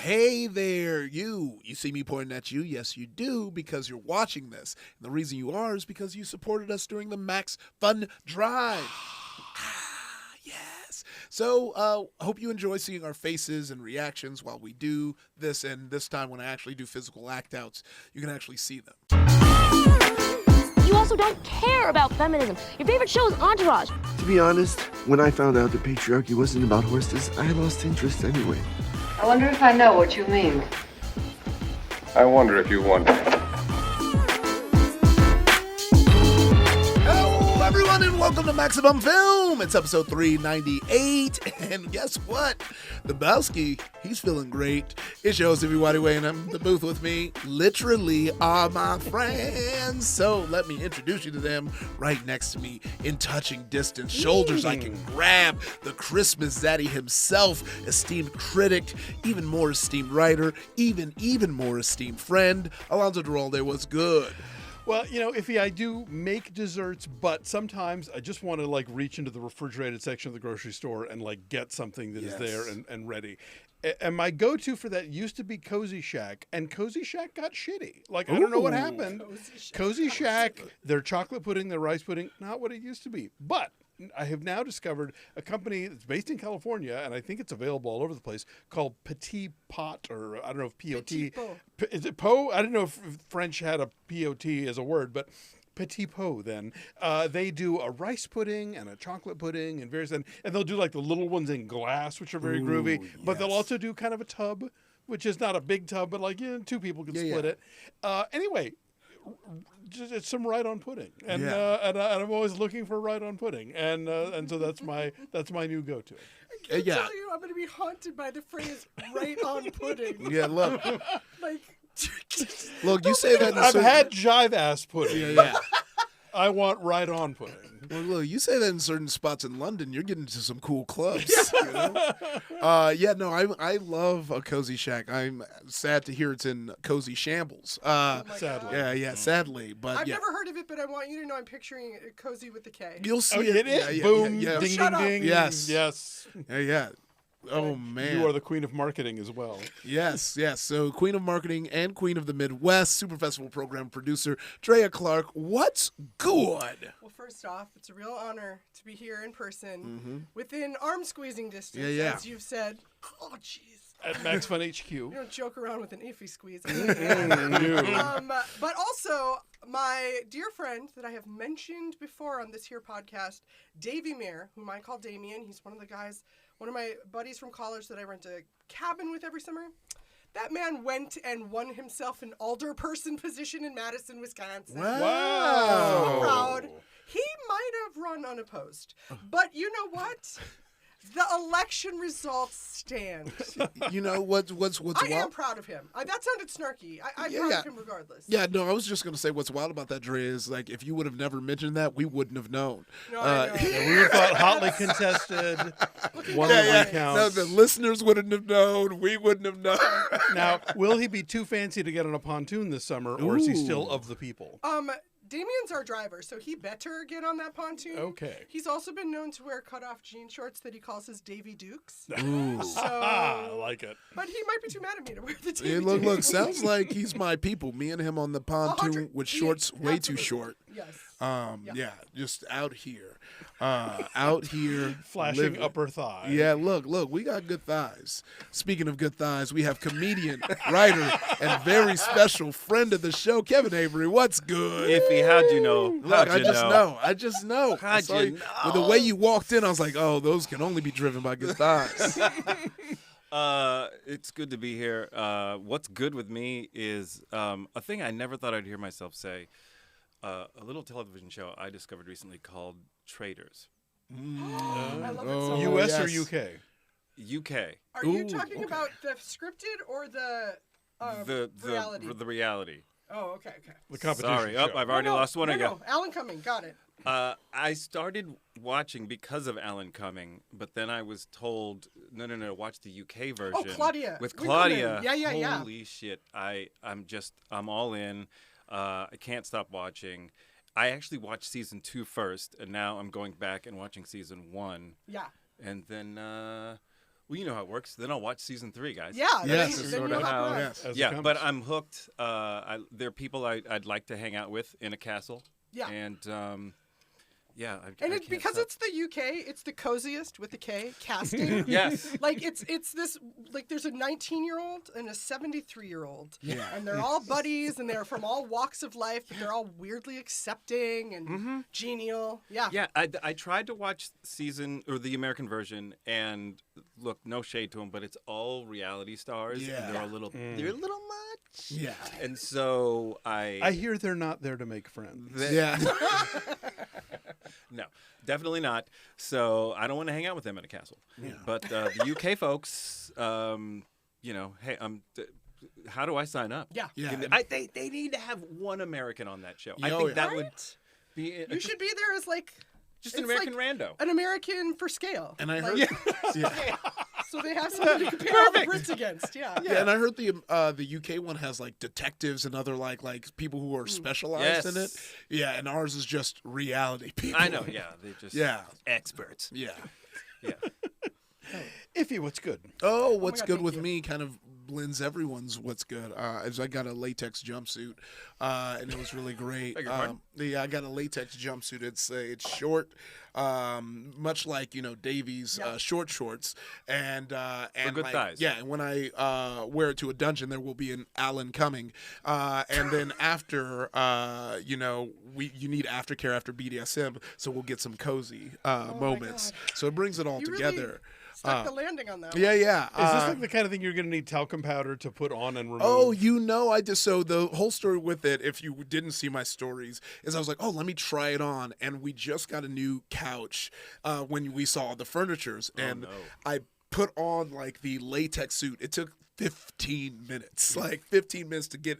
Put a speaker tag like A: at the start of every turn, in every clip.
A: Hey there, you. You see me pointing at you? Yes, you do, because you're watching this. And the reason you are is because you supported us during the MaxFunDrive. Yes. So, I hope you enjoy seeing our faces and reactions while we do this. And this time, when I actually do physical act outs, you can actually see them.
B: You also don't care about feminism. Your favorite show is Entourage.
C: To be honest, when I found out that patriarchy wasn't about horses, I lost interest anyway.
D: I wonder if I know what you mean.
E: I wonder if you wonder.
A: Hello, everyone, and welcome to Maximum Film. It's episode 398, and guess what? Lebowski, he's feeling great. It's yours, everybody, weighing in the booth with me. Literally are my friends. So let me introduce you to them right next to me in touching distance. Shoulders I can grab. The Christmas Zaddy himself, esteemed critic, even more esteemed writer, even more esteemed friend. Alonso Drea, what's good?
F: Well, you know, Iffy, I do make desserts, but sometimes I just want to like reach into the refrigerated section of the grocery store and like get something that is there and ready. And my go-to for that used to be Cozy Shack, and Cozy Shack got shitty. Like, I don't know what happened. Cozy Shack, their chocolate pudding, their rice pudding, not what it used to be. But I have now discovered a company that's based in California, and I think it's available all over the place, called Petit Pot, or I don't know if P-O-T. Is it Pot? I don't know if French had a P-O-T as a word, but Petit Pot, then. They do a rice pudding and a chocolate pudding and various, and they'll do like the little ones in glass, which are very groovy, but they'll also do kind of a tub, which is not a big tub, but like, two people can split it. Anyway, it's some right-on pudding, and I'm always looking for right-on pudding, and so that's my new go-to.
G: I tell you, I'm going to be haunted by the phrase "right-on pudding."
A: Yeah, look.
G: Like,
A: Look, you say that in
F: I've had jive-ass pudding.
A: Yeah.
F: I want right-on pudding.
A: Well, look, you say that in certain spots in London, you're getting to some cool clubs. You know? I love a Cozy Shack. I'm sad to hear it's in Cozy Shambles.
F: Sadly.
A: Sadly. But
G: I've never heard of it, but I want you to know I'm picturing it Cozy with the K.
A: You'll see
F: it is? Boom,
A: yeah.
F: ding,
G: Shut
F: ding,
G: up.
F: ding.
A: Yes.
F: Yes.
A: Yeah. Oh, man.
F: You are the queen of marketing as well.
A: Yes. So Queen of Marketing and Queen of the Midwest, Super Festival Program producer, Drea Clark. What's good?
G: Well, first off, it's a real honor to be here in person, within arm-squeezing distance, as you've said. Oh, jeez.
F: At MaxFun HQ.
G: You don't joke around with an iffy squeeze.
F: No.
G: But also, my dear friend that I have mentioned before on this here podcast, Davey Mayer, whom I call Damien. He's one of my buddies from college that I rent a cabin with every summer. That man went and won himself an alderperson position in Madison, Wisconsin.
A: Wow.
G: So proud. He might have run unopposed. But you know what? The election results stand.
A: You know what's
G: I am proud of him. That sounded snarky. I'm proud of him regardless.
A: Yeah, no, I was just going to say what's wild about that, Dre, is like if you would have never mentioned that, we wouldn't have known.
G: No, I know.
F: We would have thought hotly contested. One of the recounts.
A: No, the listeners wouldn't have known. We wouldn't have known.
F: Now, will he be too fancy to get on a pontoon this summer, or is he still of the people?
G: Damien's our driver, so he better get on that pontoon.
F: Okay.
G: He's also been known to wear cut-off jean shorts that he calls his Davy Dukes.
A: Ooh.
F: I like it.
G: But he might be too mad at me to wear the Davy
A: Hey,
G: Dukes.
A: look, sounds like he's my people. Me and him on the pontoon
G: 100.
A: with shorts way too short.
G: Yes.
A: Yeah, just out here.
F: Flashing
A: living.
F: upper thigh.
A: Yeah, look, we got good thighs. Speaking of good thighs, we have comedian, writer, and very special friend of the show, Kevin Avery. What's good?
H: Iffy, how'd you know?
A: Look, I just know.
H: How'd you know?
A: With the way you walked in, I was like, oh, those can only be driven by good thighs.
H: It's good to be here. What's good with me is a thing I never thought I'd hear myself say. A little television show I discovered recently called Traitors.
G: I love it so much.
F: U.S.
A: yes.
F: or UK?
H: UK.
G: Are you talking about the scripted or the reality?
H: The reality.
G: Oh, okay.
F: The competition
H: Sorry,
F: show.
H: I've already lost one again.
G: No, Alan Cumming, got it.
H: I started watching because of Alan Cumming, but then I was told, no, watch the UK version.
G: Oh, Claudia.
H: With
G: Winkleman.
H: Claudia.
G: Yeah.
H: Holy shit. I'm all in. I can't stop watching. I actually watched season 2 first, and now I'm going back and watching season 1.
G: Yeah.
H: And then Well, you know how it works. Then I'll watch season 3, guys.
G: Yeah.
A: Yes.
G: Then
F: Sort
G: you'll
F: of
G: have
F: how-
G: one.
A: Yes.
F: as it
H: Yeah,
F: comes.
H: but I'm hooked. There are people I'd like to hang out with in a castle.
G: Yeah.
H: And yeah, I
G: And
H: can't
G: it's because
H: stop.
G: it's the UK, it's the coziest with the K casting.
H: Yes.
G: Like it's this like there's a 19-year-old and a 73-year-old.
A: Yeah.
G: And they're all buddies and they're from all walks of life, but they're all weirdly accepting and genial. Yeah.
H: Yeah, I tried to watch the American version, and look, no shade to them, but it's all reality stars.
A: Yeah.
H: And they're a little much.
A: Yeah.
H: And so
F: I hear they're not there to make friends.
A: Yeah.
H: No, definitely not. So I don't want to hang out with them in a castle. Yeah. But the UK folks, you know, hey, how do I sign up?
G: Yeah.
A: Yeah.
H: They need to have one American on that show. I
A: Oh,
H: think
A: yeah.
H: that
G: Right?
H: would be
G: You should be there as like
H: just an
G: it's
H: American
G: like
H: rando.
G: an American for scale.
A: And I heard,
G: Like,
A: yeah.
G: so they have something to compare all the Brits against. Yeah.
A: Yeah, and I heard the UK one has like detectives and other like people who are specialized in it.
H: Yes.
A: Yeah, and ours is just reality people.
H: I know, yeah. They just
A: Yeah.
H: experts.
A: Yeah.
H: Yeah.
F: Iffy, what's good?
A: Oh, what's
G: God,
A: good
G: thank
A: with
G: you.
A: me kind of blends everyone's what's good. As I got a latex jumpsuit, and it was really great.
H: Beg your pardon?
A: Yeah, I got a latex jumpsuit. It's short, much like Davy's short shorts, and
H: good
A: like,
H: thighs.
A: Yeah, and when I wear it to a dungeon, there will be an Alan coming, and then after, you need aftercare after BDSM, so we'll get some cozy moments. So it brings it all
G: You really
A: together.
G: stuck the landing on that.
A: Yeah, yeah.
F: Is this like the kind of thing you're going to need talcum powder to put on and remove?
A: Oh, I just so the whole story with it, if you didn't see my stories, is I was like, oh, let me try it on, and we just got a new couch when we saw the furnitures, and
H: no.
A: I put on like the latex suit. It took 15 minutes, like 15 minutes to get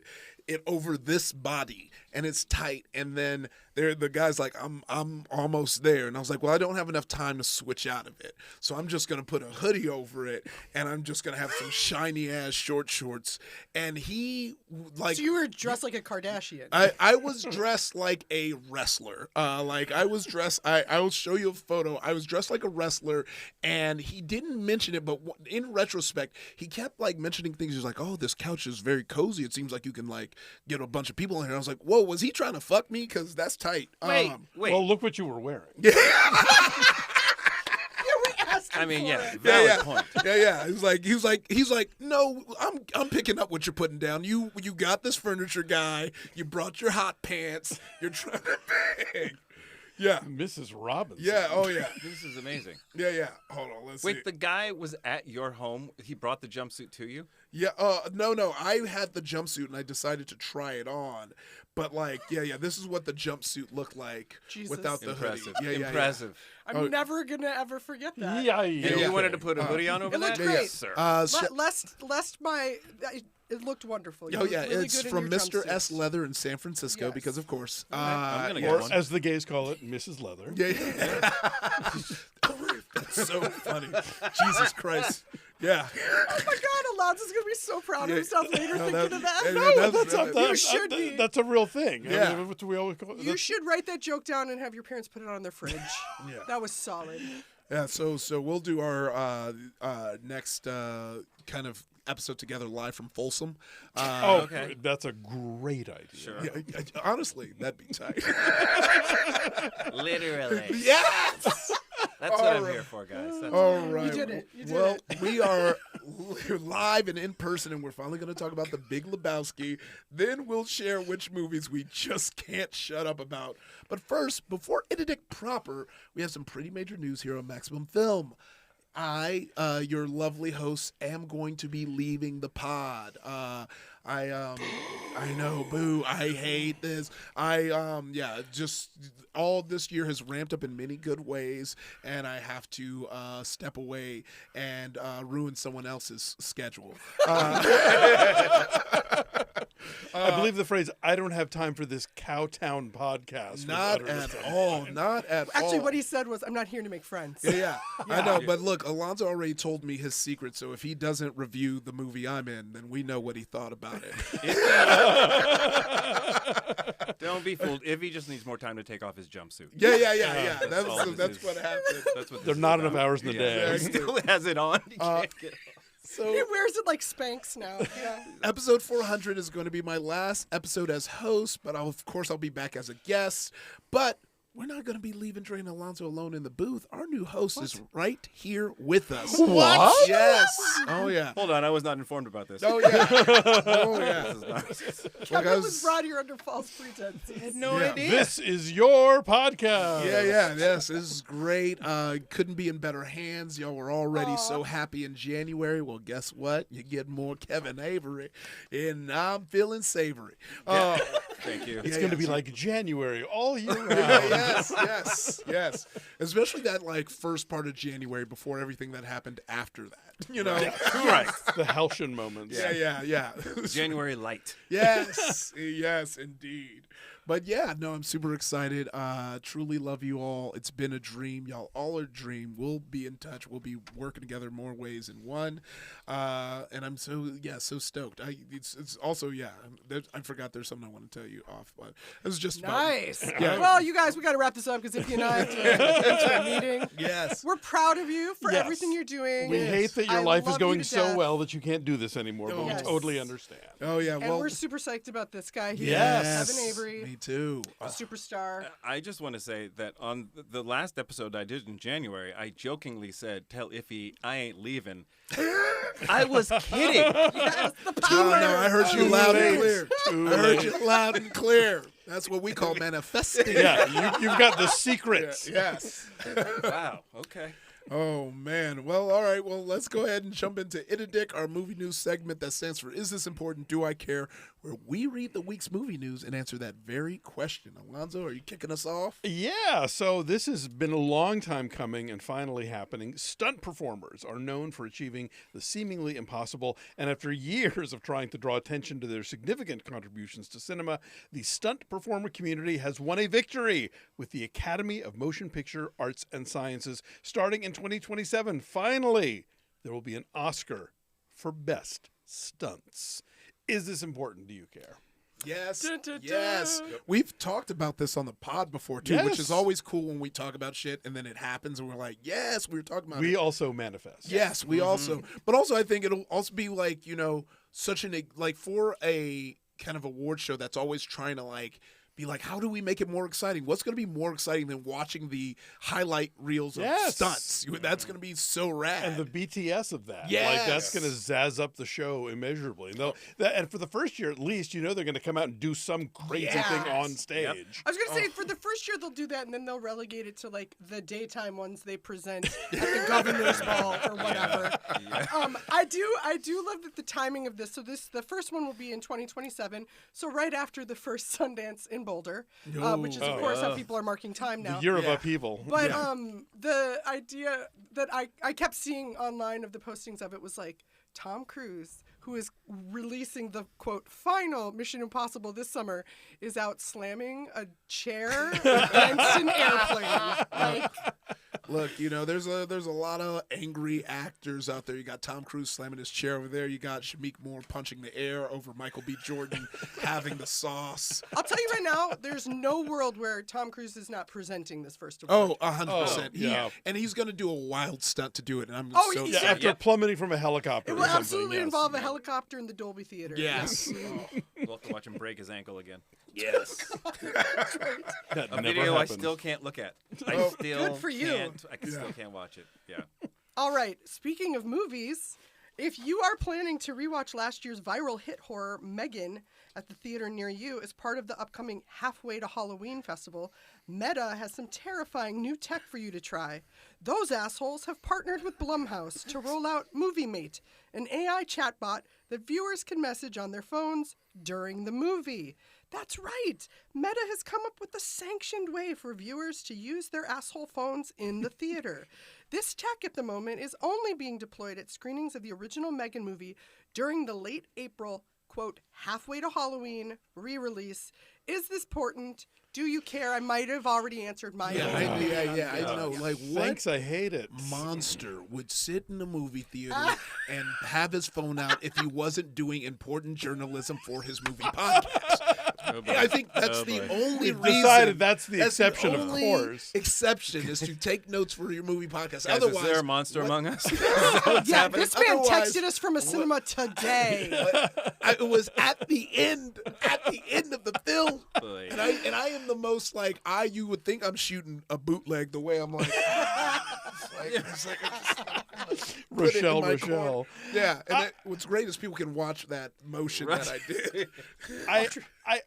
A: it over this body, and it's tight, and then the guy's like, I'm almost there, and I was like, well, I don't have enough time to switch out of it, so I'm just gonna put a hoodie over it, and I'm just gonna have some shiny ass short shorts, and he like
G: So you were dressed like a Kardashian.
A: I was dressed like a wrestler. Like I was dressed. I will show you a photo. I was dressed like a wrestler, and he didn't mention it, but in retrospect, he kept like mentioning things. He was like, "Oh, this couch is very cozy. It seems like you can like get a bunch of people in here." I was like, "Whoa, was he trying to fuck me? Because that's tight."
H: Wait.
F: Well, look what you were wearing.
H: I mean, yeah,
A: Yeah,
H: valid
A: yeah.
H: point.
A: Yeah. He's like, no, I'm picking up what you're putting down. You got this furniture guy. You brought your hot pants. You're trying to bang. Yeah.
F: Mrs. Robinson.
A: Yeah. Oh yeah.
H: This is amazing.
A: Yeah. Hold on. Let's see.
H: Wait, the guy was at your home. He brought the jumpsuit to you?
A: Yeah, no. I had the jumpsuit and I decided to try it on. But like, yeah, this is what the jumpsuit looked like
G: Jesus.
A: without the
H: Impressive.
A: hoodie. Yeah.
H: Impressive.
G: I'm never gonna ever forget that.
F: Yeah.
H: And you wanted to put a hoodie on over
G: It looked
H: that?
G: great.
H: Sir.
G: Lest my it looked wonderful. You
A: Oh
G: looked
A: yeah,
G: really
A: it's
G: good in
A: from
G: your
A: Mr.
G: jumpsuit.
A: S. Leather in San Francisco
G: Yes.
A: because of course.
H: I'm gonna get
F: Or
H: one.
F: as the gays call it, Mrs. Leather.
A: Yeah. That's so funny. Jesus Christ. Yeah.
G: Oh my God, Alonso's gonna be so proud of himself later
A: No,
G: thinking of that.
A: that's
G: should be.
F: That's a real thing.
A: Yeah.
F: I mean, what do we always call it?
G: You should write that joke down and have your parents put it on their fridge.
A: Yeah.
G: That was solid.
A: Yeah, so we'll do our next kind of episode together live from Folsom.
F: Okay. That's a great idea.
H: Sure.
A: Yeah, honestly, that'd be tight.
H: Literally.
A: Yes.
H: That's what I'm here for, guys. That's
A: All right.
G: You did it. You did
A: well,
G: it.
A: we are live and in person, and we're finally going to talk about the Big Lebowski. Then we'll share which movies we just can't shut up about. But first, before ITIDIC proper, we have some pretty major news here on Maximum Film. I, your lovely host, am going to be leaving the pod. I know, boo. I hate this. Just all this year has ramped up in many good ways, and I have to step away and ruin someone else's schedule.
F: I believe the phrase "I don't have time for this Cowtown podcast."
A: Not at all. Not at all.
G: Actually, what he said was, "I'm not here to make friends."
A: Yeah, I know. But look, Alonso already told me his secret. So if he doesn't review the movie I'm in, then we know what he thought about it.
H: Don't be fooled. Ivy just needs more time to take off his jumpsuit.
A: Yeah.
H: all
A: That's
H: this
A: what
H: is.
A: happened.
H: That's what
F: There are not enough hours in the day.
H: He still has it on. He can't get it off.
A: So
G: He wears it like Spanx now. Yeah.
A: episode 400 is going to be my last episode as host, but of course I'll be back as a guest. But we're not going to be leaving Drea and Alonso alone in the booth. Our new host is right here with us.
F: What?
A: Yes. Oh yeah.
H: Hold on, I was not informed about this.
A: Oh yeah. Oh yeah.
H: This is nice.
G: Kevin was brought here under false pretenses.
H: I had no
A: Yeah.
H: idea.
F: This is your podcast.
A: Yeah. Yes, this is great. Couldn't be in better hands. Y'all were already so happy in January. Well, guess what? You get more Kevin Avery, and I'm feeling savory.
H: Thank you.
F: It's going to be like January all year round.
A: Yes. Especially that like first part of January before everything that happened after that. You know?
H: Right.
F: The Halcyon moments.
A: Yeah.
H: January light.
A: Yes, indeed. But yeah, no, I'm super excited. Truly love you all. It's been a dream. Y'all all are a dream. We'll be in touch. We'll be working together more ways than one. And I'm so stoked. It's also, I forgot there's something I want to tell you off, but it was just
G: Nice.
A: Yeah.
G: Well, you guys, we got to wrap this up because if you and I have to get to a meeting.
A: Yes.
G: We're proud of you for
F: Yes.
G: everything you're doing.
F: We hate that your
G: I
F: life is
G: love you
F: going
G: to
F: so
G: death.
F: well that you can't do this anymore, but
A: Yes.
F: we totally understand.
A: Oh yeah.
G: And
A: Well,
G: we're super psyched about this guy here.
F: Yes.
G: Kevin Avery,
A: Me too.
G: superstar.
H: I just want to say that on the last episode I did in January, I jokingly said, "Tell Iffy I ain't leaving." I was kidding.
G: Yes, the power.
A: No, I heard you
F: Too
A: loud
F: late.
A: and clear.
F: Too
A: I heard
F: late.
A: you loud and clear. That's what we call manifesting.
F: Yeah, you've got the secrets.
A: Yes.
H: Wow. Okay.
A: Oh, man. Well, all right. Well, let's go ahead and jump into ITIDIC, our movie news segment that stands for Is This Important? Do I Care? Where we read the week's movie news and answer that very question. Alonso, are you kicking us off?
F: Yeah, so this has been a long time coming and finally happening. Stunt performers are known for achieving the seemingly impossible, and after years of trying to draw attention to their significant contributions to cinema, the stunt performer community has won a victory with the Academy of Motion Picture Arts and Sciences starting in 2027. Finally, there will be an Oscar for Best Stunts. Is this important? Do you care?
A: Yes.
G: Dun, dun,
A: Yes.
G: dun.
A: We've talked about this on the pod before, too, which is
F: Yes.
A: always cool when we talk about shit and then it happens and we're like, yes, we were talking about it.
F: We also manifest.
A: Yes, we also. But also, I think it'll also be like, such like for a kind of award show that's always trying to like be like, how do we make it more exciting? What's going to be more exciting than watching the highlight reels of stunts? That's going to be so rad.
F: And the BTS of that.
A: Yes.
F: Like, that's going to zazz up the show immeasurably. And for the first year, at least, they're going to come out and do some crazy thing on stage.
G: I was gonna say for the first year they'll do that, and then they'll relegate it to like the daytime ones they present at the governor's ball or whatever. I do love that the timing of this. So the first one will be in 2027. So right after the first Sundance in Boulder, which is of course how people are marking time now.
F: The year of upheaval.
G: But the idea that I kept seeing online of the postings of it was like Tom Cruise, who is releasing the quote final Mission Impossible this summer, is out slamming a chair against an airplane. Like,
A: Look, there's a lot of angry actors out there. You got Tom Cruise slamming his chair over there. You got Shameik Moore punching the air over Michael B. Jordan having the sauce.
G: I'll tell you right now, there's no world where Tom Cruise is not presenting this first award.
A: Oh, 100%.
F: yeah.
A: And he's going to do a wild stunt to do it. And I'm
G: Oh,
A: so
G: yeah,
A: excited.
F: After plummeting from a helicopter
G: It
F: or
G: will
F: something.
G: absolutely
F: yes.
G: involve a helicopter in the Dolby Theater.
A: Yes.
H: We'll have to watch him break his ankle again.
A: Yes.
F: That
H: A
F: never
H: video I
F: happened.
H: still can't look at. I still
G: Good for you.
H: still can't watch it. Yeah.
G: All right. Speaking of movies, if you are planning to rewatch last year's viral hit horror Megan at the theater near you as part of the upcoming Halfway to Halloween festival, Meta has some terrifying new tech for you to try. Those assholes have partnered with Blumhouse to roll out Movie Mate, an AI chatbot that viewers can message on their phones during the movie. That's right. Meta has come up with a sanctioned way for viewers to use their asshole phones in the theater. This tech at the moment is only being deployed at screenings of the original Megan movie during the late April quote, halfway to Halloween, re-release. Is this important? Do you care? I might have already answered my own.
A: I know. Like, what
F: Thanks, I hate it.
A: monster would sit in a movie theater and have his phone out if he wasn't doing important journalism for his movie podcast? I think that's the only
F: We've
A: reason.
F: decided that's the
A: the
F: exception, of
A: only
F: course.
A: Exception is to take notes for your movie podcast.
H: Guys,
A: Otherwise,
H: is there a monster
A: what-
H: among us?
G: Yeah, this man
A: Otherwise,
G: texted us from a cinema today.
A: It was at the end of the film,
H: Boy.
A: and I am the most like you would think I'm shooting a bootleg the way I'm like. It's like I just put it in my corner.
F: Rochelle.
A: Yeah, and what's great is people can watch that motion that I did.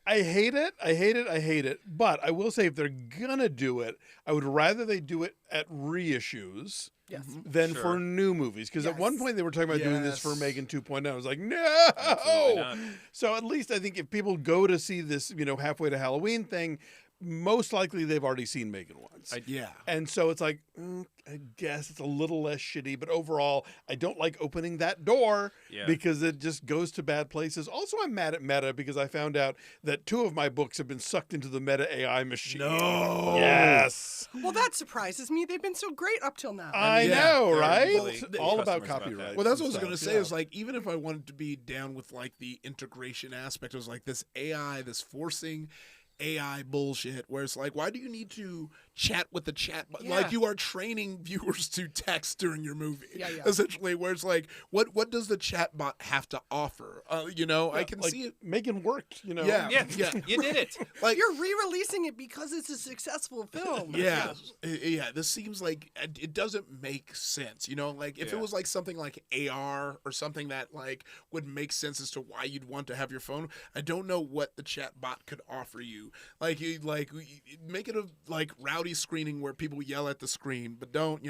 F: I hate it. I hate it. But I will say, if they're gonna do it, I would rather they do it at reissues
G: Yes.
F: than for new movies. Because at one point they were talking about doing this for
A: Yes.
F: Megan 2.0. I was like,
H: Absolutely
F: no.
H: not.
F: So at least I think if people go to see this, halfway to Halloween thing, most likely they've already seen Megan once.
A: Yeah.
F: And so it's like, I guess it's a little less shitty, but overall, I don't like opening that door because it just goes to bad places. Also, I'm mad at Meta because I found out that 2 of my books have been sucked into the Meta AI machine.
A: No.
F: Yes.
G: Well, that surprises me. They've been so great up till now.
F: I
A: Yeah.
F: know,
H: They're
F: right?
H: really
F: All
H: customers
F: about
H: about
F: copyright.
H: that.
A: Well, that's what I was
F: and
A: going to
F: stuff,
A: say. Is like, even if I wanted to be down with like the integration aspect, it was like this AI, this forcing AI bullshit, where it's like, why do you need to chat with the chat?
G: Yeah.
A: Like, you are training viewers to text during your movie.
G: Yeah.
A: Essentially, where it's like, what does the chat bot have to offer? I can
F: like,
A: see it.
F: Megan worked,
A: Yeah.
H: Yeah, you did it.
A: Like,
G: You're re-releasing it because it's a successful film.
A: yeah, this seems like it doesn't make sense. Like if it was like something like AR or something that like would make sense as to why you'd want to have your phone. I don't know what the chat bot could offer you. Like you make it a like rowdy screening where people yell at the screen, but don't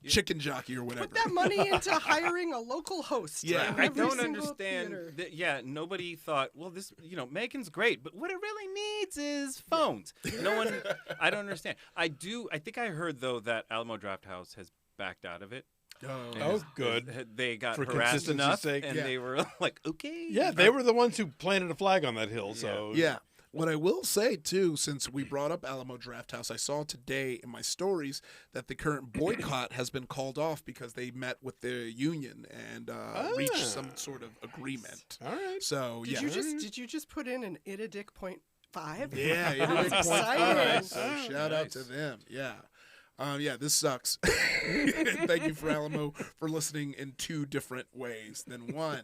A: chicken jockey or whatever.
G: Put that money into hiring a local host.
A: Yeah.
G: in
H: I
G: every
H: don't
G: single
H: understand.
G: theater.
H: Nobody thought, well, this, Megan's great, but what it really needs is phones. No one, I don't understand. I think I heard, though, that Alamo Drafthouse has backed out of it.
F: Oh, good.
H: They got
F: For
H: harassed
F: consistency's
H: enough,
F: sake.
H: and
A: Yeah.
H: they were like, okay.
F: Yeah, they were the ones who planted a flag on that hill. So
A: Yeah. What I will say, too, since we brought up Alamo Drafthouse, I saw today in my stories that the current boycott has been called off because they met with the union and reached some sort of agreement.
F: All right.
A: So,
G: Did you just put in an ITIDIC 0.5?
A: Yeah,
G: That's
A: ITIDIC
G: exciting.
A: So shout out to them. Yeah. This sucks. Thank you for Alamo for listening in 2 different ways than one.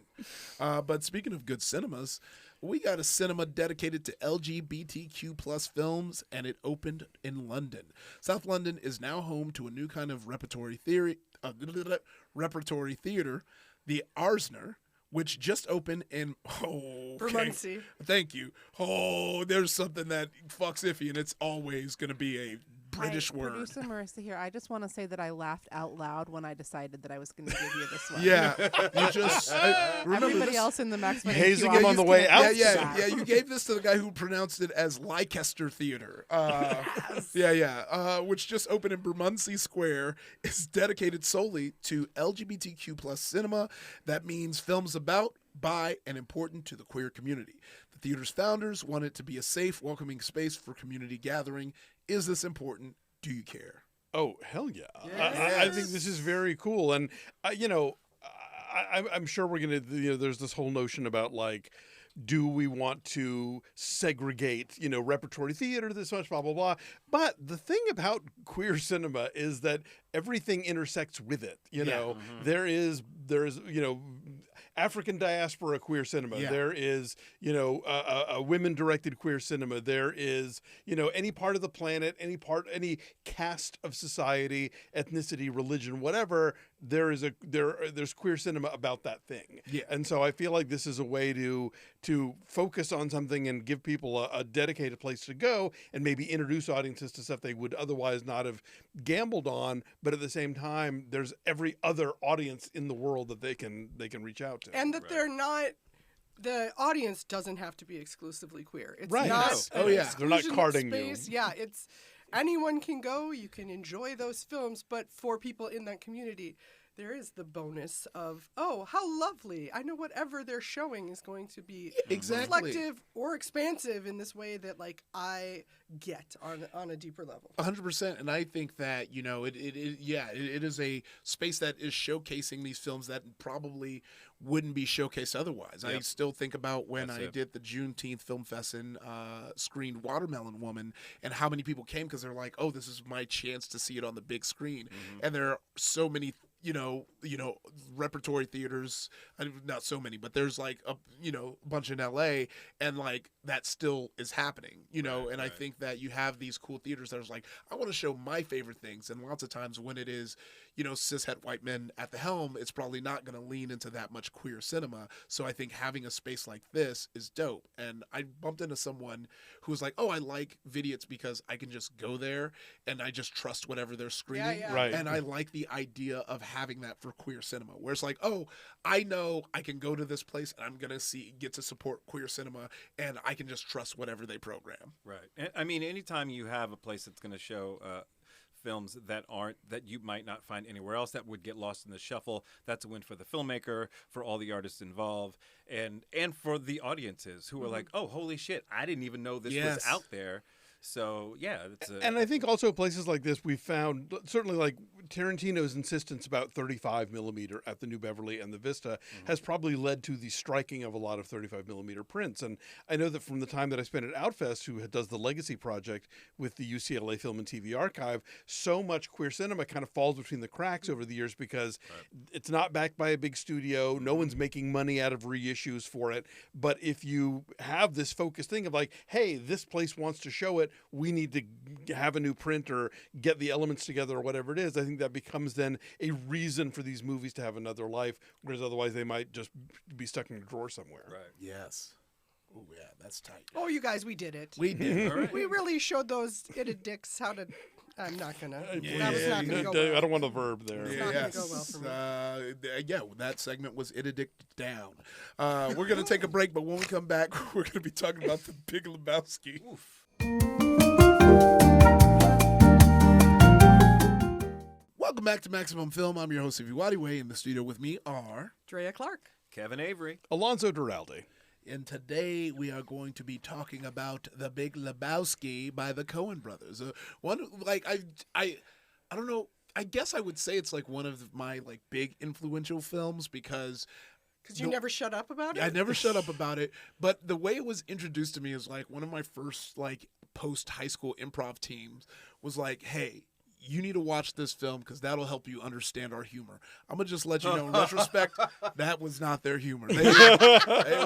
A: But speaking of good cinemas, we got a cinema dedicated to LGBTQ plus films, and it opened in London. South London is now home to a new kind of repertory theater, the Arsner, which just opened in
G: Bermondsey.
A: Thank you. There's something that fucks iffy, and it's always going to be a British word.
I: Producer Marissa here. I just want to say that I laughed out loud when I decided that I was going to give you this one.
A: Yeah, you just remember
I: Everybody
A: this?
I: else in the Max Money
F: Hazing
I: queue,
F: him
I: I'm
F: on the
I: just
F: way
I: gonna
F: out.
I: give
A: Yeah. You gave this to the guy who pronounced it as Leicester Theater. Which just opened in Bermondsey Square. Is dedicated solely to LGBTQ plus cinema. That means films about, by, and important to the queer community. The theater's founders want it to be a safe, welcoming space for community gathering. Is this important? Do you care?
F: Oh, hell yeah. I think this is very cool. And, I'm sure we're going to, there's this whole notion about like, do we want to segregate, repertory theater this much, blah, blah, blah. But the thing about queer cinema is that everything intersects with it. There is, African diaspora queer cinema.
A: Yeah.
F: There is, a women-directed queer cinema. There is, any part of the planet, any caste of society, ethnicity, religion, whatever. There's queer cinema about that thing.
A: Yeah.
F: And so I feel like this is a way to focus on something and give people a dedicated place to go and maybe introduce audiences to stuff they would otherwise not have gambled on. But at the same time, there's every other audience in the world that they can reach out to.
G: And that they're not. The audience doesn't have to be exclusively queer. It's
F: Right.
G: not.
F: No.
G: an
A: Oh, yeah.
F: They're not
G: exclusion
F: carding
G: space.
F: you.
G: Yeah, it's anyone can go. You can enjoy those films, but for people in that community, there is the bonus of, oh, how lovely. I know whatever they're showing is going to be
A: exactly.
G: reflective or expansive in this way that, like, I get on a deeper level.
A: 100%. And I think that, you know, it is a space that is showcasing these films that probably wouldn't be showcased otherwise. I still think about when I did the Juneteenth Film Fest and screened Watermelon Woman, and how many people came because they're like, oh, this is my chance to see it on the big screen. And there are so many you know, repertory theaters, not so many, but there's like a bunch in LA, and like that still is happening, and I think that you have these cool theaters that are like, I want to show my favorite things. And lots of times when it is, cishet white men at the helm, it's probably not going to lean into that much queer cinema. So I think having a space like this is dope. And I bumped into someone who was like, oh, I like Vidiots because I can just go there and I just trust whatever they're screening.
G: Yeah.
F: Right.
A: And I like the idea of having that for queer cinema, where it's like, oh, I know I can go to this place and I'm going to get to support queer cinema, and I can just trust whatever they program.
H: Right. And, I mean, anytime you have a place that's going to show films that you might not find anywhere else, that would get lost in the shuffle, that's a win for the filmmaker, for all the artists involved, and for the audiences who are like, oh, holy shit, I didn't even know this was out there. So, yeah.
F: And I think also places like this, we found, certainly like Tarantino's insistence about 35 millimeter at the New Beverly and the Vista has probably led to the striking of a lot of 35 millimeter prints. And I know that from the time that I spent at Outfest, who does the Legacy Project with the UCLA Film and TV Archive, so much queer cinema kind of falls between the cracks over the years because it's not backed by a big studio. No one's making money out of reissues for it. But if you have this focused thing of like, hey, this place wants to show it, we need to have a new print or get the elements together or whatever it is, I think that becomes then a reason for these movies to have another life, whereas otherwise they might just be stuck in a drawer somewhere.
H: Right.
A: Yes. Oh, yeah, that's tight.
G: Oh, you guys, we did it.
A: We did. All right.
G: We really showed those ITIDICs how to... I'm not going to. That was not going to go well.
F: I don't want the verb there.
G: It's not going to go well for me.
A: That segment was ITIDIC down. We're going to take a break, but when we come back, we're going to be talking about the Big Lebowski. Oof. Welcome back to Maximum Film. I'm your host, Avery Wadiway. In the studio with me are...
G: Drea Clark.
H: Kevin Avery.
F: Alonso Duralde.
A: And today we are going to be talking about The Big Lebowski by the Coen brothers. I don't know. I guess I would say it's like one of my like big influential films because
G: you never shut up about it?
A: I never shut up about it. But the way it was introduced to me is like one of my first like post high school improv teams was like, hey, you need to watch this film because that'll help you understand our humor. I'm going to just let you know, in retrospect, that was not their humor. They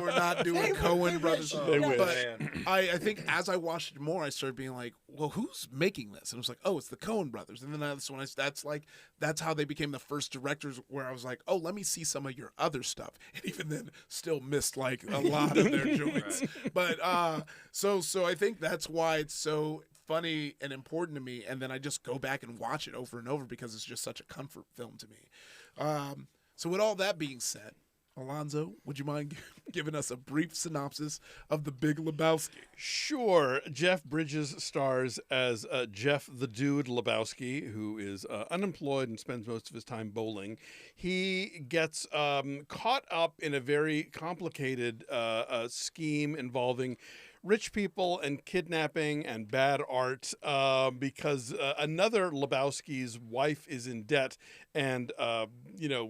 A: were not doing Coen brothers. But I think as I watched it more, I started being like, well, who's making this? And I was like, oh, it's the Coen brothers. And then that's how they became the first directors, where I was like, oh, let me see some of your other stuff. And even then still missed like a lot of their joints. But so I think that's why it's so funny and important to me, and then I just go back and watch it over and over because it's just such a comfort film to me. So with all that being said, Alonso, would you mind giving us a brief synopsis of The Big Lebowski?
F: Sure. Jeff Bridges stars as Jeff the Dude Lebowski, who is unemployed and spends most of his time bowling. He gets caught up in a very complicated scheme involving rich people and kidnapping and bad art because another Lebowski's wife is in debt, and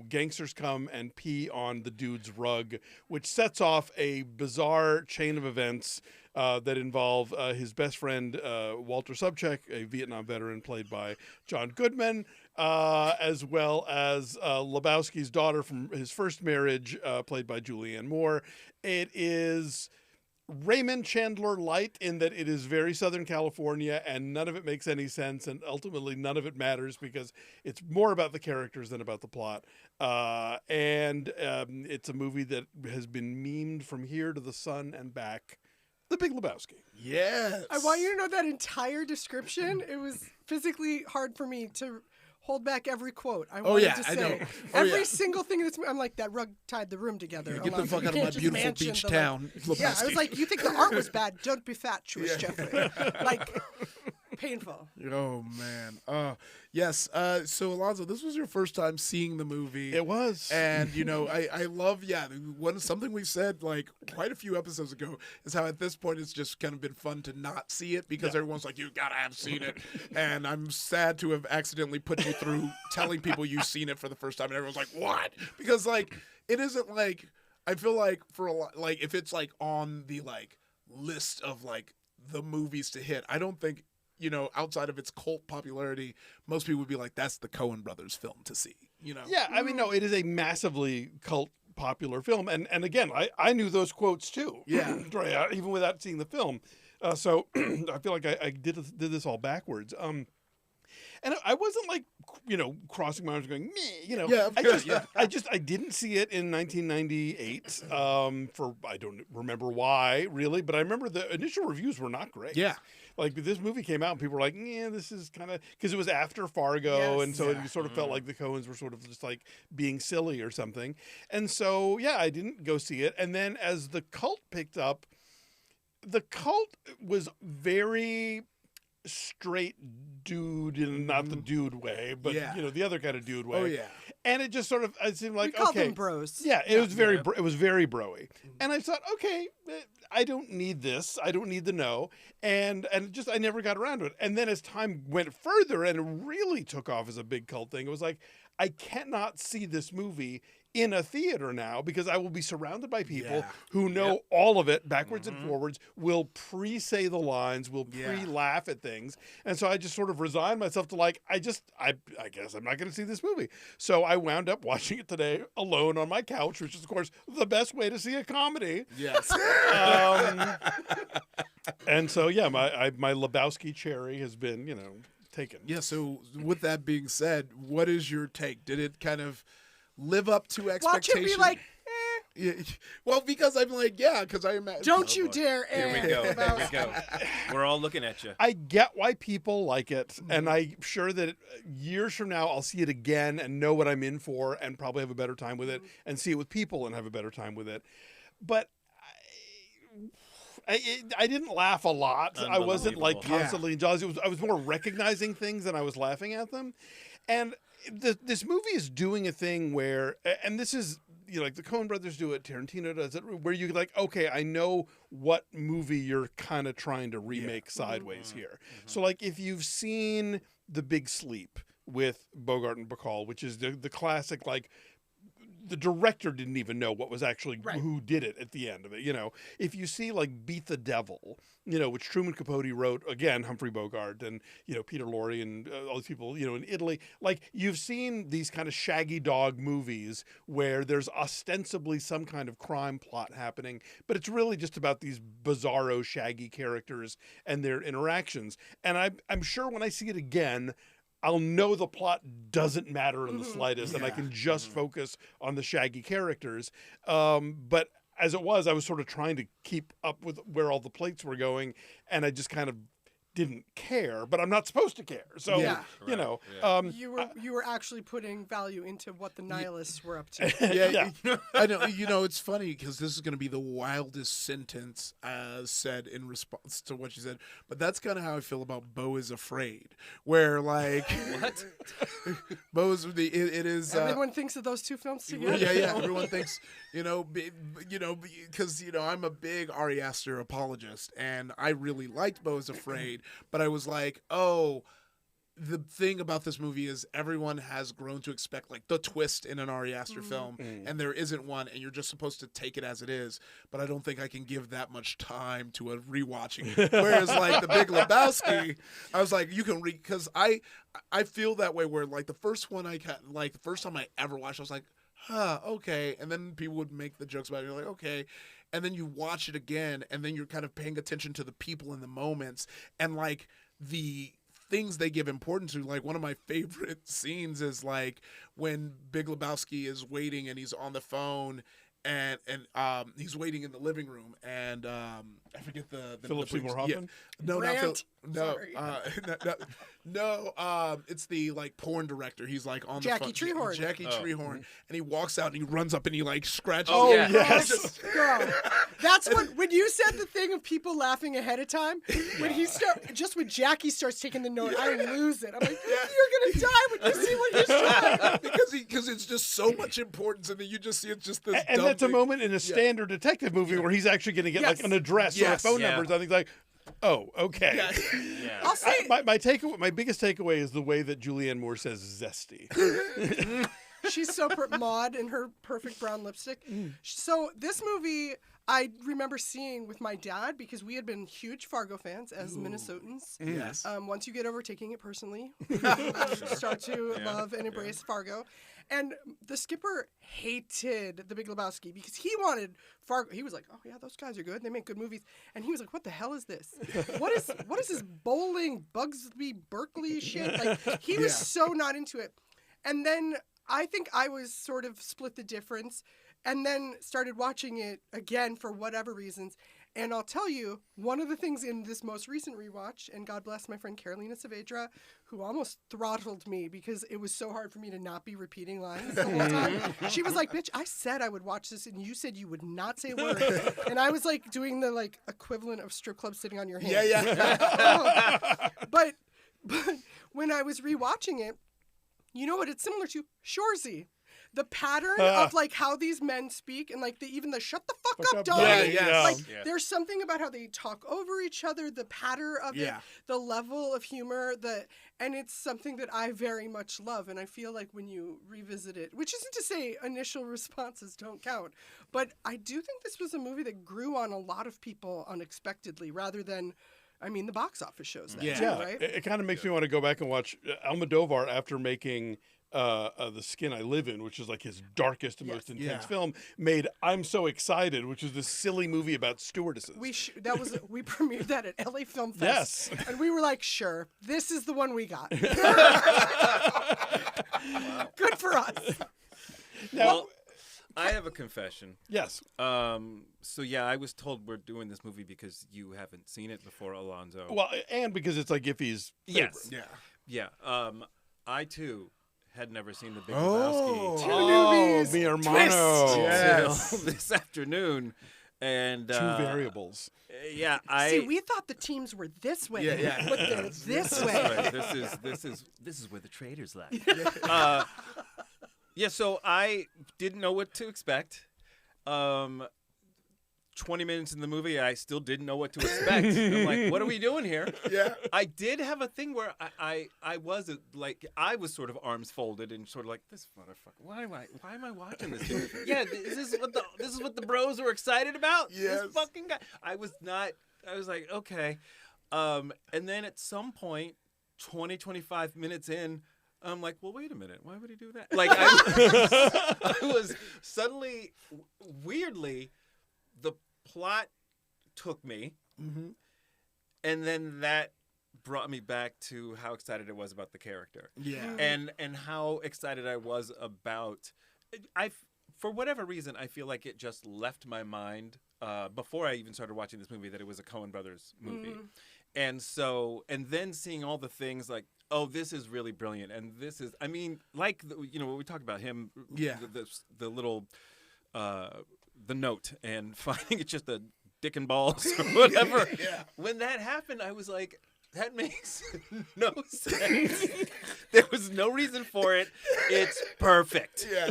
F: gangsters come and pee on the dude's rug, which sets off a bizarre chain of events that involve his best friend Walter Sobchak, a Vietnam veteran played by John Goodman, as well as Lebowski's daughter from his first marriage, played by Julianne Moore. It is Raymond Chandler light in that it is very Southern California and none of it makes any sense, and ultimately none of it matters because it's more about the characters than about the plot. And it's a movie that has been memed from here to the sun and back. The Big Lebowski.
A: Yes.
G: I want you to know that entire description. It was physically hard for me to hold back every quote I wanted to say.
A: I know.
G: Every single thing that's... I'm like, that rug tied the room together.
A: Get the fuck out of my beautiful beach town.
G: Yeah, I was like, you think the art was bad? Don't be fatuous, Jeffrey. Painful.
A: Oh man. Yes. So Alonso, this was your first time seeing the movie.
F: It was.
A: And I love something we said like quite a few episodes ago is how at this point it's just kind of been fun to not see it because everyone's like, you gotta have seen it. And I'm sad to have accidentally put you through telling people you've seen it for the first time and everyone's like, what? Because like it isn't like, I feel like for a lot, like if it's like on the like list of like the movies to hit, I don't think, outside of its cult popularity, most people would be like, that's the Coen brothers film to see,
F: Yeah, I mean, no, it is a massively cult popular film. And again, I knew those quotes too.
A: Yeah.
F: Drea, even without seeing the film. So I feel like I did this all backwards. And I wasn't like, crossing my arms going, meh,
A: Yeah,
F: I didn't see it in 1998 for, I don't remember why really, but I remember the initial reviews were not great.
A: Yeah.
F: Like this movie came out and people were like, yeah, this is kind of, because it was after Fargo.
G: Yes.
F: And so it sort of felt like the Coens were sort of just like being silly or something. And so, yeah, I didn't go see it. And then as the cult picked up, the cult was very straight dude in not the dude way, but the other kind of dude way.
A: Oh yeah.
F: And it just sort of, it seemed like,
G: We called
F: okay,
G: them bros.
F: yeah, it was very, it was very broy. And I thought, okay, I don't need this. I don't need the no. And just, I never got around to it. And then as time went further and it really took off as a big cult thing, it was like, I cannot see this movie in a theater now because I will be surrounded by people who know all of it backwards and forwards, will pre-say the lines, will pre-laugh at things. And so I just sort of resigned myself to like, I guess I'm not going to see this movie. So I wound up watching it today alone on my couch, which is of course the best way to see a comedy.
A: Yes.
F: And so, yeah, my Lebowski cherry has been, taken.
A: Yeah. So with that being said, what is your take? Did it kind of live up to expectations?
G: Watch him be like,
A: Yeah, well, because I'm like, because I imagine.
G: don't you dare.
H: Here we go. Here we go. We're all looking at you.
F: I get why people like it, and I'm sure that years from now I'll see it again and know what I'm in for, and probably have a better time with it, and see it with people and have a better time with it. But I didn't laugh a lot. I wasn't like constantly in jaws. I was more recognizing things than I was laughing at them, and this movie is doing a thing where, and this is, like the Coen brothers do it, Tarantino does it, where you're like, okay, I know what movie you're kind of trying to remake sideways here. So like if you've seen The Big Sleep with Bogart and Bacall, which is the classic, like the director didn't even know what was actually who did it at the end of it. If you see like Beat the Devil, which Truman Capote wrote, again, Humphrey Bogart and, Peter Lorre and all these people, in Italy, like you've seen these kind of shaggy dog movies where there's ostensibly some kind of crime plot happening, but it's really just about these bizarro shaggy characters and their interactions. And I'm sure when I see it again, I'll know the plot doesn't matter in the slightest, and I can just focus on the shaggy characters. But as it was, I was sort of trying to keep up with where all the plates were going, and I just kind of didn't care, but I'm not supposed to care. So,
G: you were actually putting value into what the nihilists were up to.
A: I know. It's funny because this is going to be the wildest sentence said in response to what you said, but that's kind of how I feel about Beau is Afraid, where like
H: what?
A: Beau is it is.
G: Everyone thinks of those two films together.
A: Yeah. Everyone thinks because I'm a big Ari Aster apologist, and I really liked Beau is Afraid. But I was like, the thing about this movie is everyone has grown to expect like the twist in an Ari Aster film, and there isn't one, and you're just supposed to take it as it is. But I don't think I can give that much time to a rewatching. Whereas like the Big Lebowski, I was like, you can because I feel that way. Where like the first one the first time I ever watched, I was like, okay, and then people would make the jokes about it. You're like, okay. And then you watch it again, and then you're kind of paying attention to the people in the moments and like the things they give importance to. Like one of my favorite scenes is like when Big Lebowski is waiting and he's on the phone and he's waiting in the living room and I forget the
F: Philip Seymour
A: yeah.
F: Hoffman?
A: No, No,
G: Sorry.
A: it's the like porn director. He's like on
G: Jackie
A: the front,
G: Treehorn.
A: Jackie Treehorn, and he walks out and he runs up and he like scratches.
H: Oh,
A: it.
H: yes.
G: Girl. That's when you said the thing of people laughing ahead of time. When when Jackie starts taking the note, I lose it. I'm like, you're gonna die when you see what he's doing.
A: because it's just so much importance, and then you just see it's just this.
F: And
A: dumb
F: that's a
A: thing.
F: moment in a standard detective movie where he's actually going to get like an address or a phone number. And something like, oh, okay.
H: Yeah.
G: I'll say
F: My biggest takeaway is the way that Julianne Moore says zesty.
G: she's so Maud in her perfect brown lipstick. So this movie I remember seeing with my dad because we had been huge Fargo fans as Minnesotans.
A: Yes.
G: Once you get over taking it personally, you start to love and embrace Fargo. And the skipper hated The Big Lebowski because he wanted Fargo. He was like, "Oh yeah, those guys are good. They make good movies." And he was like, "What the hell is this? What is this bowling Bugsby Berkeley shit?" Like he was so not into it. And then I think I was sort of split the difference, and then started watching it again for whatever reasons. And I'll tell you, one of the things in this most recent rewatch, and God bless my friend Carolina Saavedra, who almost throttled me because it was so hard for me to not be repeating lines the whole time. She was like, "Bitch, I said I would watch this, and you said you would not say a word." And I was like doing the like equivalent of strip club sitting on your hand. But when I was rewatching it, you know what it's similar to? Shoresy. The pattern of like how these men speak and like even the shut the fuck up, dummy. There's something about how they talk over each other, the patter of it, the level of humor, and it's something that I very much love. And I feel like when you revisit it, which isn't to say initial responses don't count, but I do think this was a movie that grew on a lot of people unexpectedly rather than, I mean, the box office shows that too, right?
F: It kind of makes me want to go back and watch Almodovar after making The Skin I Live In, which is like his darkest and most intense film, made I'm So Excited, which is this silly movie about stewardesses.
G: We premiered that at LA Film Fest. Yes. And we were like, sure, this is the one we got. Good for us.
H: Well, I have a confession.
F: Yes.
H: So yeah, I was told we're doing this movie because you haven't seen it before, Alonso.
F: Well, and because it's like Giffy's favorite.
H: Yes. Yeah. I too had never seen The Big Lebowski.
G: Two newbies.
F: Mi hermano.
H: Yes. This afternoon. And
F: two variables.
H: Yeah,
G: See, we thought the teams were this way, but they're this way.
H: This is where the traitors lie. So I didn't know what to expect. 20 minutes in the movie, I still didn't know what to expect. I'm like, what are we doing here?
A: Yeah.
H: I did have a thing where I was sort of arms folded and sort of like, this motherfucker, why am I watching this? Yeah, this is what the bros were excited about?
A: Yes.
H: This fucking guy. I was like, okay. And then at some point, 25 minutes in, I'm like, well, wait a minute. Why would he do that? Like, I was suddenly, weirdly, the plot took me, and then that brought me back to how excited I was about the character.
A: Yeah.
H: And how excited I was about... For whatever reason, I feel like it just left my mind before I even started watching this movie that it was a Coen Brothers movie. And then seeing all the things like, oh, this is really brilliant. And this is, I mean, like, what we talked about him, the little, the note and finding it's just a dick and balls or whatever. When that happened, I was like, that makes no sense. There was no reason for it. It's perfect.
G: Yeah.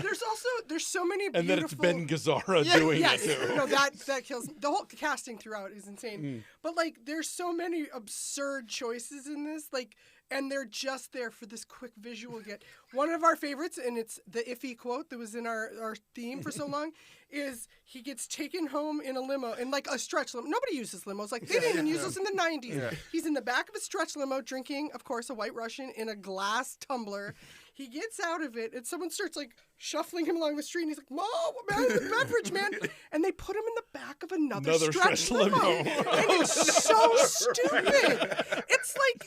G: There's so many beautiful...
F: And then it's Ben Gazzara doing it too.
G: No, that kills me. The whole casting throughout is insane. But like, there's so many absurd choices in this, like, and they're just there for this quick visual get. One of our favorites, and it's the iffy quote that was in our theme for so long, is he gets taken home in a limo, in like a stretch limo. Nobody uses limos. Like, they didn't even use those in the 90s. Yeah. He's in the back of a stretch limo drinking, of course, a White Russian in a glass tumbler. He gets out of it, and someone starts like shuffling him along the street, and he's like, "Mom, man, the beverage man," and they put him in the back of another stretch limo. And it's so stupid.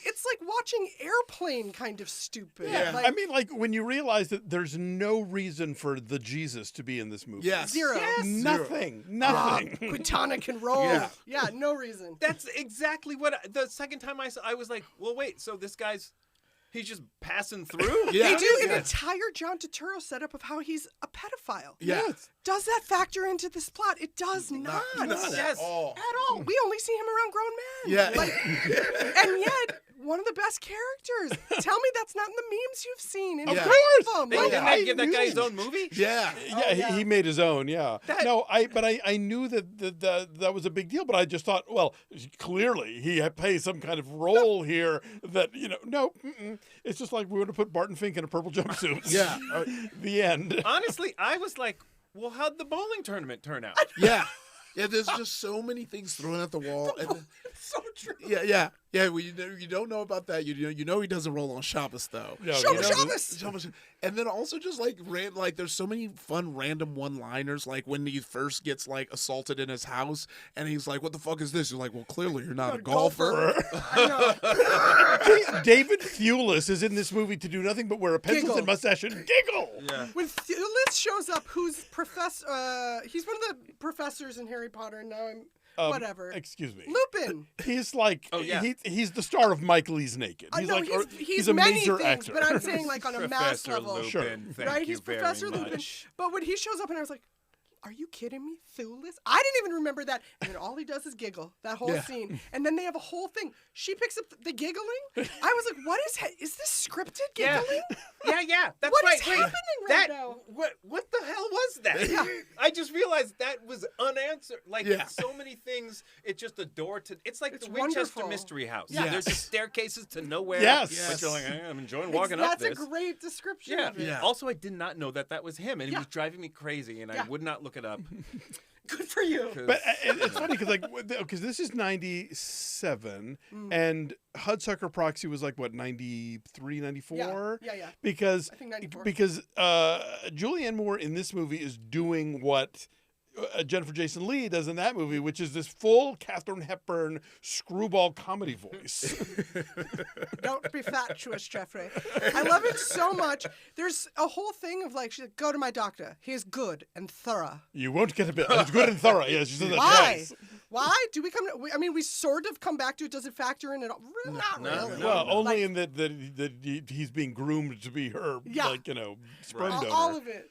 G: It's like watching Airplane kind of stupid.
F: Yeah.
G: Like,
F: I mean, like when you realize that there's no reason for the Jesus to be in this movie.
A: Yes.
G: Zero.
F: Yes. Nothing.
G: Quit tonic and roll. Yeah, no reason.
H: That's exactly what the second time I was like, well, wait, so this guy's he's just passing through?
G: They do an entire John Turturro setup of how he's a pedophile.
A: Yes.
G: Does that factor into this plot? It does not.
A: Not at all.
G: At all. We only see him around grown men.
A: Yeah.
G: And yet, one of the best characters. Tell me that's not in the memes you've seen.
F: Of course.
H: Didn't give that guy his own movie?
A: Yeah.
F: He made his own, I knew that was a big deal, but I just thought, well, clearly he plays some kind of role here that, it's just like we would have put Barton Fink in a purple jumpsuit.
A: Yeah.
F: The end.
H: Honestly, I was like, well, how'd the bowling tournament turn out?
A: Yeah. Yeah, there's just so many things thrown at the wall.
G: It's so true.
A: Yeah. Well, you don't know about that. You know he doesn't roll on Shabbos though.
F: No,
G: Shabbos.
A: And then also just like there's so many fun random one-liners. Like when he first gets like assaulted in his house, and he's like, "What the fuck is this?" You're like, "Well, clearly you're not a golfer."
F: David Thewlis is in this movie to do nothing but wear a Pendleton mustache and giggle.
H: Yeah.
G: When Thewlis shows up, who's professor? He's one of the professors in Harry Potter. And now I'm whatever.
F: Excuse me.
G: Lupin.
F: He's like, he's the star of Mike Lee's Naked. He's a
G: many
F: major
G: things,
F: actor.
G: but I'm saying like on a mass
H: Professor
G: level.
H: Lupin,
F: Sure.
H: thank you
G: He's
H: very
G: Professor
H: much.
G: Lupin. But when he shows up, and I was like, are you kidding me? Thewlis? I didn't even remember that. And then all he does is giggle, that whole scene. And then they have a whole thing. She picks up the giggling. I was like, what is this scripted giggling?
H: Yeah. That's
G: What
H: right.
G: is happening right now?
H: What the hell was that? I just realized that was unanswered. Like so many things, it's just a door to. It's like the Winchester
G: wonderful.
H: Mystery House.
A: Yes.
H: There's just staircases to nowhere.
F: Yes.
H: But you're like, I'm enjoying walking up
G: That's
H: this.
G: a great description
H: Yeah.
G: of it.
A: Yeah.
H: Also, I did not know that was him, and it was driving me crazy, and I would not look it up.
G: Good for you.
F: But it's funny because this is 97 and Hudsucker Proxy was like what 93, 94?
G: Yeah.
F: Because
G: I think 94.
F: Because Julianne Moore in this movie is doing what Jennifer Jason Leigh does in that movie, which is this full Katharine Hepburn screwball comedy voice.
G: Don't be fatuous, Jeffrey. I love it so much. There's a whole thing of like, she's like, go to my doctor. He is good and thorough.
F: You won't get a bill. It's good and thorough. Yes, she says that
G: Why?
F: twice.
G: Why? Do we come to, I mean, we sort of come back to it. Does it factor in at all? Not really.
F: Well, only in that he's being groomed to be her, sperm donor.
G: All of it.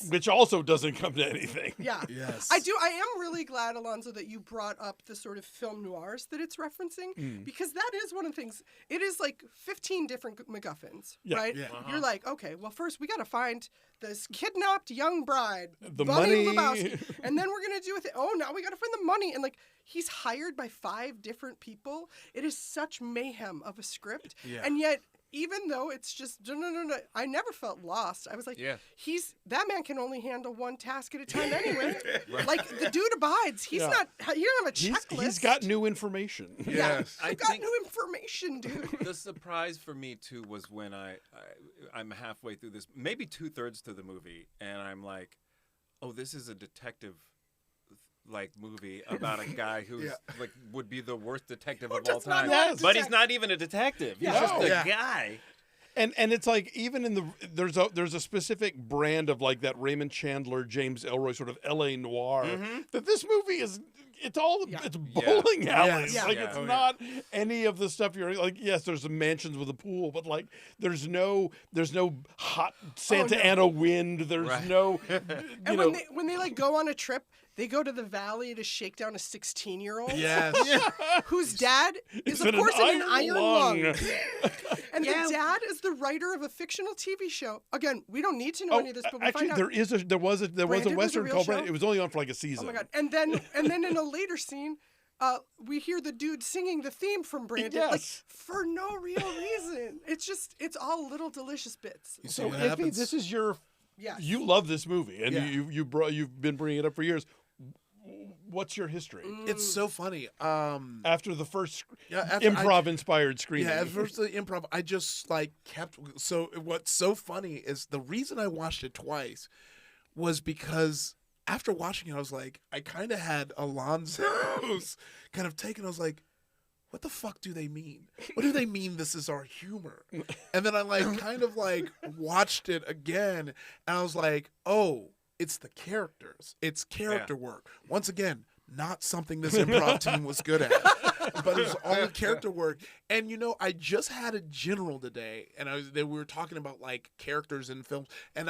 F: Which also doesn't come to anything.
G: Yeah.
A: Yes.
G: I am really glad, Alonso, that you brought up the sort of film noirs that it's referencing, because that is one of the things. It is like 15 different MacGuffins, right?
A: Yeah.
G: You're like, okay, well, first we got to find this kidnapped young bride,
F: The
G: Bunny
F: money.
G: Lebowski, and then we're going to do with it. Oh, now we got to find the money. And like, he's hired by 5 different people. It is such mayhem of a script.
A: Yeah.
G: And yet, even though it's just no, I never felt lost. I was like, that man can only handle one task at a time anyway. Like the dude abides. He's not. You don't have a checklist.
F: He's got new information.
A: Yes.
G: I got new information, dude.
H: The surprise for me too was when I'm halfway through this, maybe 2/3 to the movie, and I'm like, oh, this is a detective movie about a guy who's like would be the worst detective of all time.
F: Yes.
H: But he's not even a detective. He's just a guy.
F: And it's like even in there's a specific brand of like that Raymond Chandler, James Ellroy sort of LA noir that this movie is. It's bowling alleys.
G: Yeah.
F: It's not any of the stuff you're like. Yes, there's some mansions with a pool, but like there's no hot Santa Ana wind. There's no.
G: When they like go on a trip, they go to the valley to shake down a 16-year-old.
A: Yes.
G: Whose dad is, of course, in an iron lung. And the dad is the writer of a fictional TV show. Again, we don't need to know any of this, but we
F: actually,
G: find out.
F: there was a
G: Brandon
F: Western
G: was a real
F: called
G: show?
F: Brandon. It was only on for like a season.
G: Oh my god! And then in a later scene, we hear the dude singing the theme from Brandon, like for no real reason. It's all little delicious bits.
A: You see
F: So
A: what
F: Iffy,
A: happens?
F: this is your.
G: Yes.
F: You love this movie, and you've been bringing it up for years. what's your history?
A: It's so funny.
F: After the first
A: after
F: improv-inspired screening.
A: Yeah, at first the improv, I just like kept. So what's so funny is the reason I watched it twice was because after watching it, I was like, I kind of had Alonso's kind of take, and I was like, what the fuck do they mean? What do they mean this is our humor? And then I like kind of like watched it again, and I was like, oh, it's the characters. It's character work. Once again, not something this improv team was good at. But it was all the character work. And, you know, I just had a general today, and we were talking about, like, characters in films, and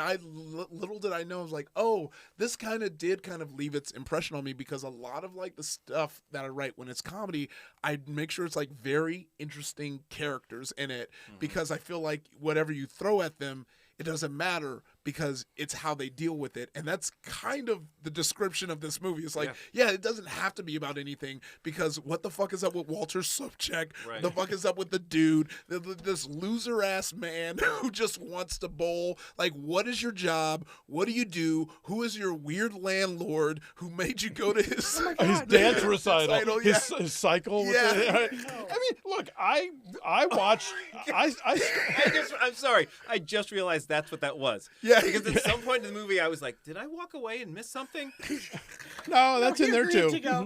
A: little did I know, I was like, oh, this kind of did kind of leave its impression on me, because a lot of, like, the stuff that I write when it's comedy, I make sure it's, like, very interesting characters in it, because I feel like whatever you throw at them, it doesn't matter, because it's how they deal with it. And that's kind of the description of this movie. It's like, yeah, it doesn't have to be about anything, because what the fuck is up with Walter Sobchak?
H: Right.
A: The fuck is up with the dude? This loser-ass man who just wants to bowl. Like, what is your job? What do you do? Who is your weird landlord who made you go to his
F: dance recital?
A: Yeah.
F: His cycle? With
A: Yeah.
F: I mean, look, I watched...
H: I'm sorry. I just realized that's what that was.
A: Yeah.
H: Because at some point in the movie, I was like, did I walk away and miss something?
F: No, that's in there too.
G: Yeah.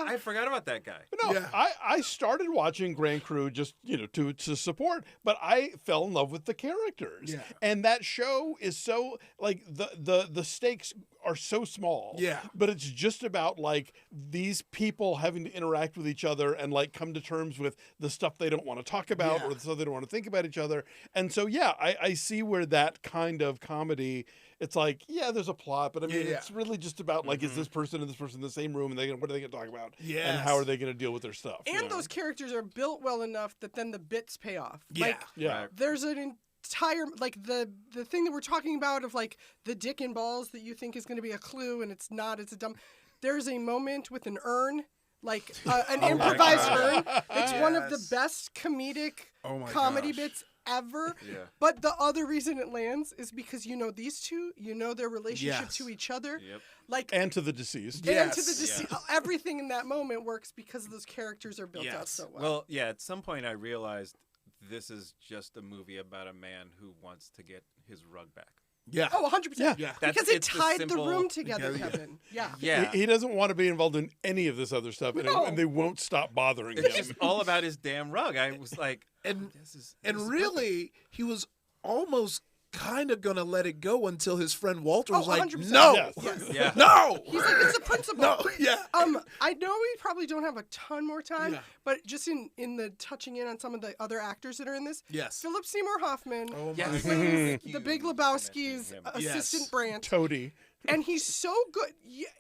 H: I forgot about that guy.
F: No,
A: Yeah.
F: I started watching Grand Crew just, to support, but I fell in love with the characters.
A: Yeah.
F: And that show is so, like, the stakes are so small.
A: Yeah.
F: But it's just about, like, these people having to interact with each other and, like, come to terms with the stuff they don't want to talk about or the stuff they don't want to think about each other. And so, yeah, I see where that kind of comedy, it's like, yeah, there's a plot, but I mean, it's really just about, like, is this person and this person in the same room, and what are they going to talk about?
A: Yes.
F: And how are they going to deal with their stuff?
G: And those characters are built well enough that then the bits pay off.
A: Yeah.
G: Like,
F: Yeah.
G: there's an entire, like, the thing that we're talking about of, like, the dick and balls that you think is going to be a clue, and it's not, it's a dumb. There's a moment with an urn, like an improvised urn. It's one of the best comedic comedy bits ever.
H: Yeah.
G: But the other reason it lands is because you know these two, you know their relationship to each other.
H: Yep.
G: Like,
F: And to the deceased.
G: and to the deceased. Everything in that moment works because those characters are built out so well.
H: Well, yeah, at some point I realized this is just a movie about a man who wants to get his rug back.
A: Yeah.
G: Oh, 100%.
A: Yeah.
G: Because it
H: It's the
G: tied
H: simple-
G: the room together, Kevin. Yeah.
H: Yeah.
F: He doesn't want to be involved in any of this other stuff,
G: No.
F: and they won't stop bothering
H: It's
F: him.
H: just all about his damn rug. I was like,
A: And
H: this is
A: really, he was almost kind of gonna let it go until his friend Walter was
G: Oh,
A: like,
G: 100%.
A: no,
G: Yes.
H: Yeah.
A: no.
G: He's like, it's a principle.
A: No, yeah.
G: I know we probably don't have a ton more time,
A: Yeah.
G: but just in the touching in on some of the other actors that are in this.
A: Yes.
G: Philip Seymour Hoffman
A: Oh my
H: Yes.
G: plays
H: Thank
G: the
H: you
G: Big
H: for
G: Lebowski's
H: mentioning him.
G: assistant
A: Yes.
G: Brandt.
F: Toady.
G: And he's so good.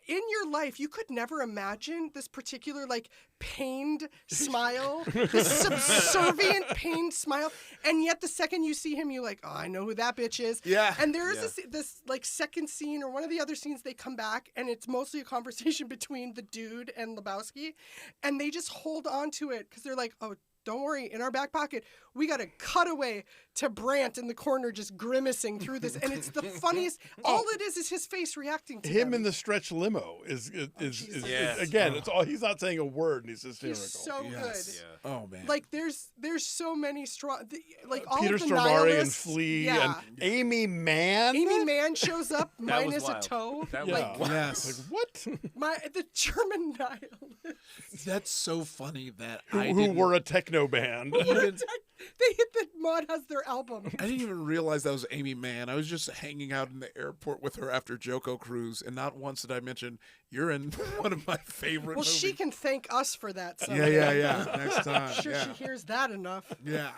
G: In your life, you could never imagine this particular, like, pained smile, this subservient, pained smile. And yet the second you see him, you're like, oh, I know who that bitch is.
A: Yeah.
G: And there is this like, second scene or one of the other scenes, they come back, and it's mostly a conversation between the dude and Lebowski. And they just hold on to it because they're like, oh, don't worry, in our back pocket, we got a cutaway to Brandt in the corner just grimacing through this. And it's the funniest. All it is his face reacting to
F: Him
G: them.
F: in the stretch limo is
H: Yes.
F: again, it's all, he's not saying a word, and he's hysterical.
G: He's so
A: Yes.
G: good.
A: Oh man.
G: Like there's so many strong, like all
F: Peter
G: of the
F: Stormare and
G: nihilists-
F: Flea
G: yeah.
F: and Amy Mann.
G: Amy Mann shows up
H: That was
G: minus a
H: wild.
G: toe.
H: That
F: Yeah.
H: was wild.
A: yes.
F: Like, what?
G: The German nihilists.
A: That's so funny that
F: who
A: I didn't
F: were a techno band.
A: even,
G: They hit the Mod has their album.
A: I didn't even realize that was Amy Mann. I was just hanging out in the airport with her after Joko Cruise, and not once did I mention you're in one of my favorite
G: Well,
A: movies.
G: she can thank us for that. Someday.
A: Yeah. Next time.
G: I'm sure she hears that enough.
A: Yeah.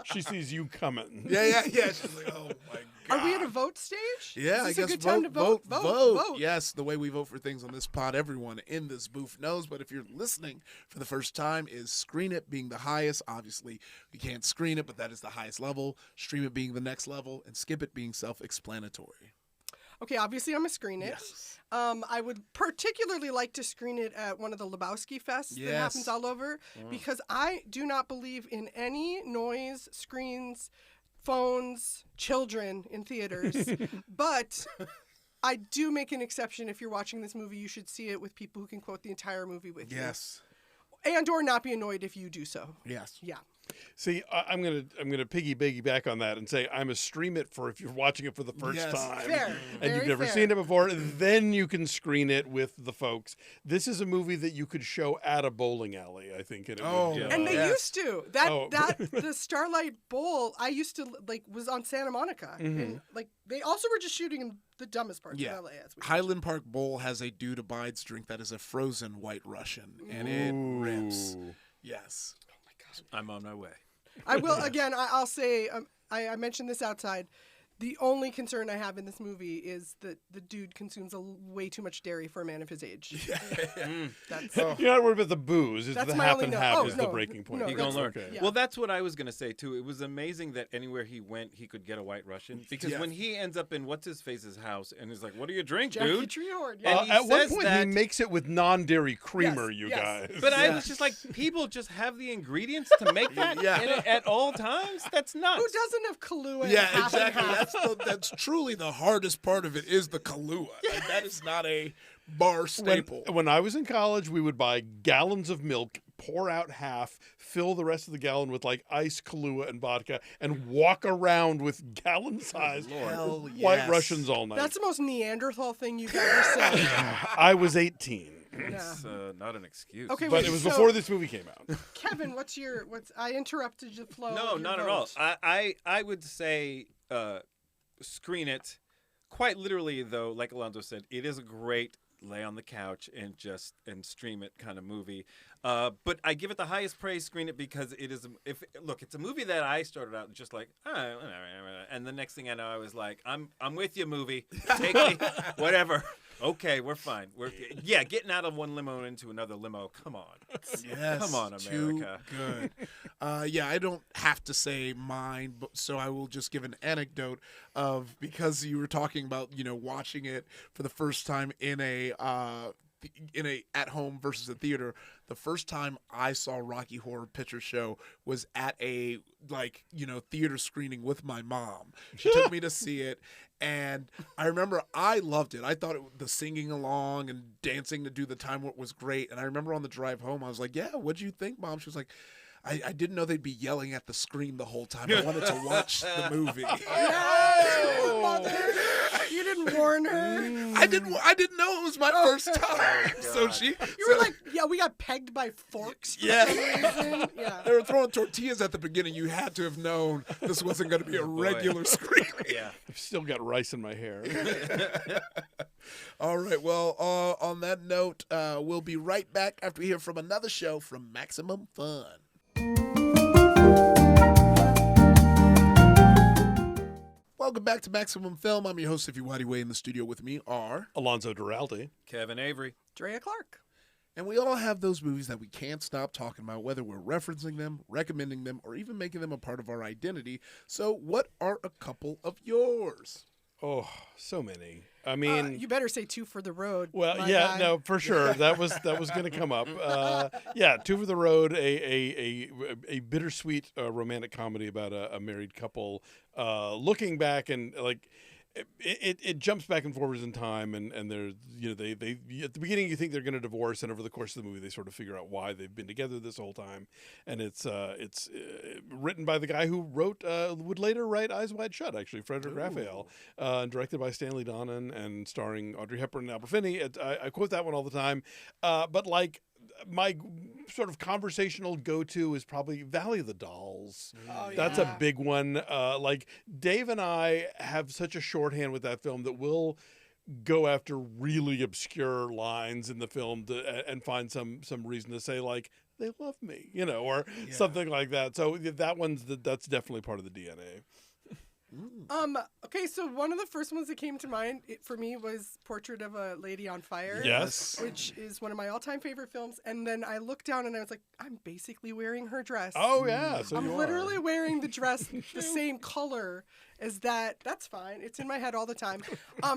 F: She sees you coming.
A: Yeah. She's like, oh my God.
G: Are we at a vote stage?
A: Yeah,
G: Is this
A: I
G: a
A: guess
G: good time
A: vote,
G: to
A: vote. Yes, the way we vote for things on this pod, everyone in this booth knows. But if you're listening for the first time, is Screen It being the highest. Obviously, we can't screen it, but that is the highest level. Stream It being the next level, and Skip It being self-explanatory.
G: Okay, obviously I'm a screen it.
A: Yes.
G: I would particularly like to screen it at one of the Lebowski fests that happens all over because I do not believe in any noise, screens, phones, children in theaters. But I do make an exception. If you're watching this movie, you should see it with people who can quote the entire movie with you.
A: Yes.
G: And or not be annoyed if you do so.
A: Yes.
G: Yeah.
F: See, I'm gonna piggyback on that and say I'm a stream it for if you're watching it for the first time
G: Fair.
F: and you've
G: Very
F: never
G: fair.
F: seen it before, then you can screen it with the folks. This is a movie that you could show at a bowling alley, I think. And it
A: Oh,
F: would,
G: And they
A: Yes.
G: used to. That
F: Oh.
G: the Starlight Bowl, I used to was on Santa Monica. And they also were just shooting in the dumbest parts
A: Yeah.
G: of LA as we
A: Highland Park Bowl has a dude abides drink that is a frozen White Russian, and it rips.
F: Ooh.
A: Yes.
H: I'm on my way.
G: I will again. I'll say I mentioned this outside. The only concern I have in this movie is that the dude consumes way too much dairy for a man of his age. That's,
F: You're not worried about the booze. It's
G: That's
F: the
G: my
F: half
G: only
F: and
G: note.
F: half
G: Oh,
F: is the
G: no,
F: breaking point.
G: no,
H: He gonna learn.
F: Okay.
G: Yeah.
H: Well, that's what I was gonna say too. It was amazing that anywhere he went, he could get a White Russian. Because
A: Yes.
H: when he ends up in what's his face's house, and he's like, "What do you drink,
G: Jackie
H: dude?"
G: Treehorn.
H: And
G: Yeah.
H: he
F: At one
H: says
F: point,
H: that-
F: he makes it with non-dairy creamer,
G: Yes,
F: you
G: yes.
F: guys.
H: But I was just like, people just have the ingredients to make that
A: Yeah.
H: in it at all times. That's nuts.
G: Who doesn't have Kahlua? and
A: Yeah,
G: half and
A: exactly.
G: half?
A: That's truly the hardest part of it is the Kahlua. Like, that is not a bar staple.
F: When I was in college, we would buy gallons of milk, pour out half, fill the rest of the gallon with like ice, Kahlua, and vodka, and walk around with gallon-sized
A: Hell
F: White
A: yes.
F: Russians all night.
G: That's the most Neanderthal thing you've ever said.
F: I was 18,
G: Yeah.
H: It's not an excuse.
G: Okay,
F: but
G: wait,
F: it was
G: so,
F: before this movie came out.
G: Kevin, I interrupted the flow.
H: No,
G: of your
H: not at all.
G: vote.
H: I would say screen it. Quite literally, though, like Alonso said, it is a great lay on the couch and stream it kind of movie. But I give it the highest praise. Screen it because it is. It's a movie that I started out just like, and the next thing I know, I was like, I'm with you, movie. Take me, whatever. Okay, we're fine. Getting out of one limo into another limo. Come on.
A: Yes,
H: Come on, America.
A: Too good. I don't have to say mine, but so I will just give an anecdote of, because you were talking about, watching it for the first time in a at home versus a theater. The first time I saw Rocky Horror Picture Show was at a theater screening with my mom. She took me to see it, and I remember I loved it. I thought the singing along and dancing to do the time was great. And I remember on the drive home, I was like, "Yeah, what'd you think, Mom?" She was like, I didn't know they'd be yelling at the screen the whole time. I wanted to watch the movie.
G: Yes, mother. You didn't warn her.
A: I didn't know it was my first time. So
G: You were like, yeah, we got pegged by forks. For
A: Yeah.
G: some reason. Yeah.
A: they were throwing tortillas at the beginning. You had to have known this wasn't going to be a regular screening.
H: Yeah.
F: I've still got rice in my hair.
A: All right. Well, on that note, we'll be right back after we hear from another show from Maximum Fun. Welcome back to Maximum Film. I'm your host, Ify Wadiway. In the studio with me are
F: Alonso Duralde.
H: Kevin Avery.
G: Drea Clark.
A: And we all have those movies that we can't stop talking about, whether we're referencing them, recommending them, or even making them a part of our identity. So what are a couple of yours?
F: Oh, so many. I mean,
G: You better say Two for the Road.
F: well,
G: my
F: yeah,
G: guy.
F: no, for sure. That was going to come up. Yeah, Two for the Road, a bittersweet romantic comedy about a married couple looking back and like. It jumps back and forwards in time, and they're they at the beginning you think they're going to divorce, and over the course of the movie they sort of figure out why they've been together this whole time. And it's written by the guy who would later write Eyes Wide Shut, actually, Frederick Raphael, and directed by Stanley Donen and starring Audrey Hepburn and Albert Finney. I quote that one all the time, but like. My sort of conversational go-to is probably Valley of the Dolls.
G: Oh,
F: That's
G: yeah.
F: a big one. Like Dave and I have such a shorthand with that film that we'll go after really obscure lines in the film and find some reason to say like they love me, or something like that. So that's definitely part of the DNA.
G: Okay, so one of the first ones that came to mind for me was Portrait of a Lady on Fire.
F: Yes.
G: Which is one of my all-time favorite films. And then I looked down and I was like, I'm basically wearing her dress.
F: Oh yeah, so
G: I'm
F: you
G: literally
F: are.
G: wearing the dress the same color as that. That's fine. It's in my head all the time.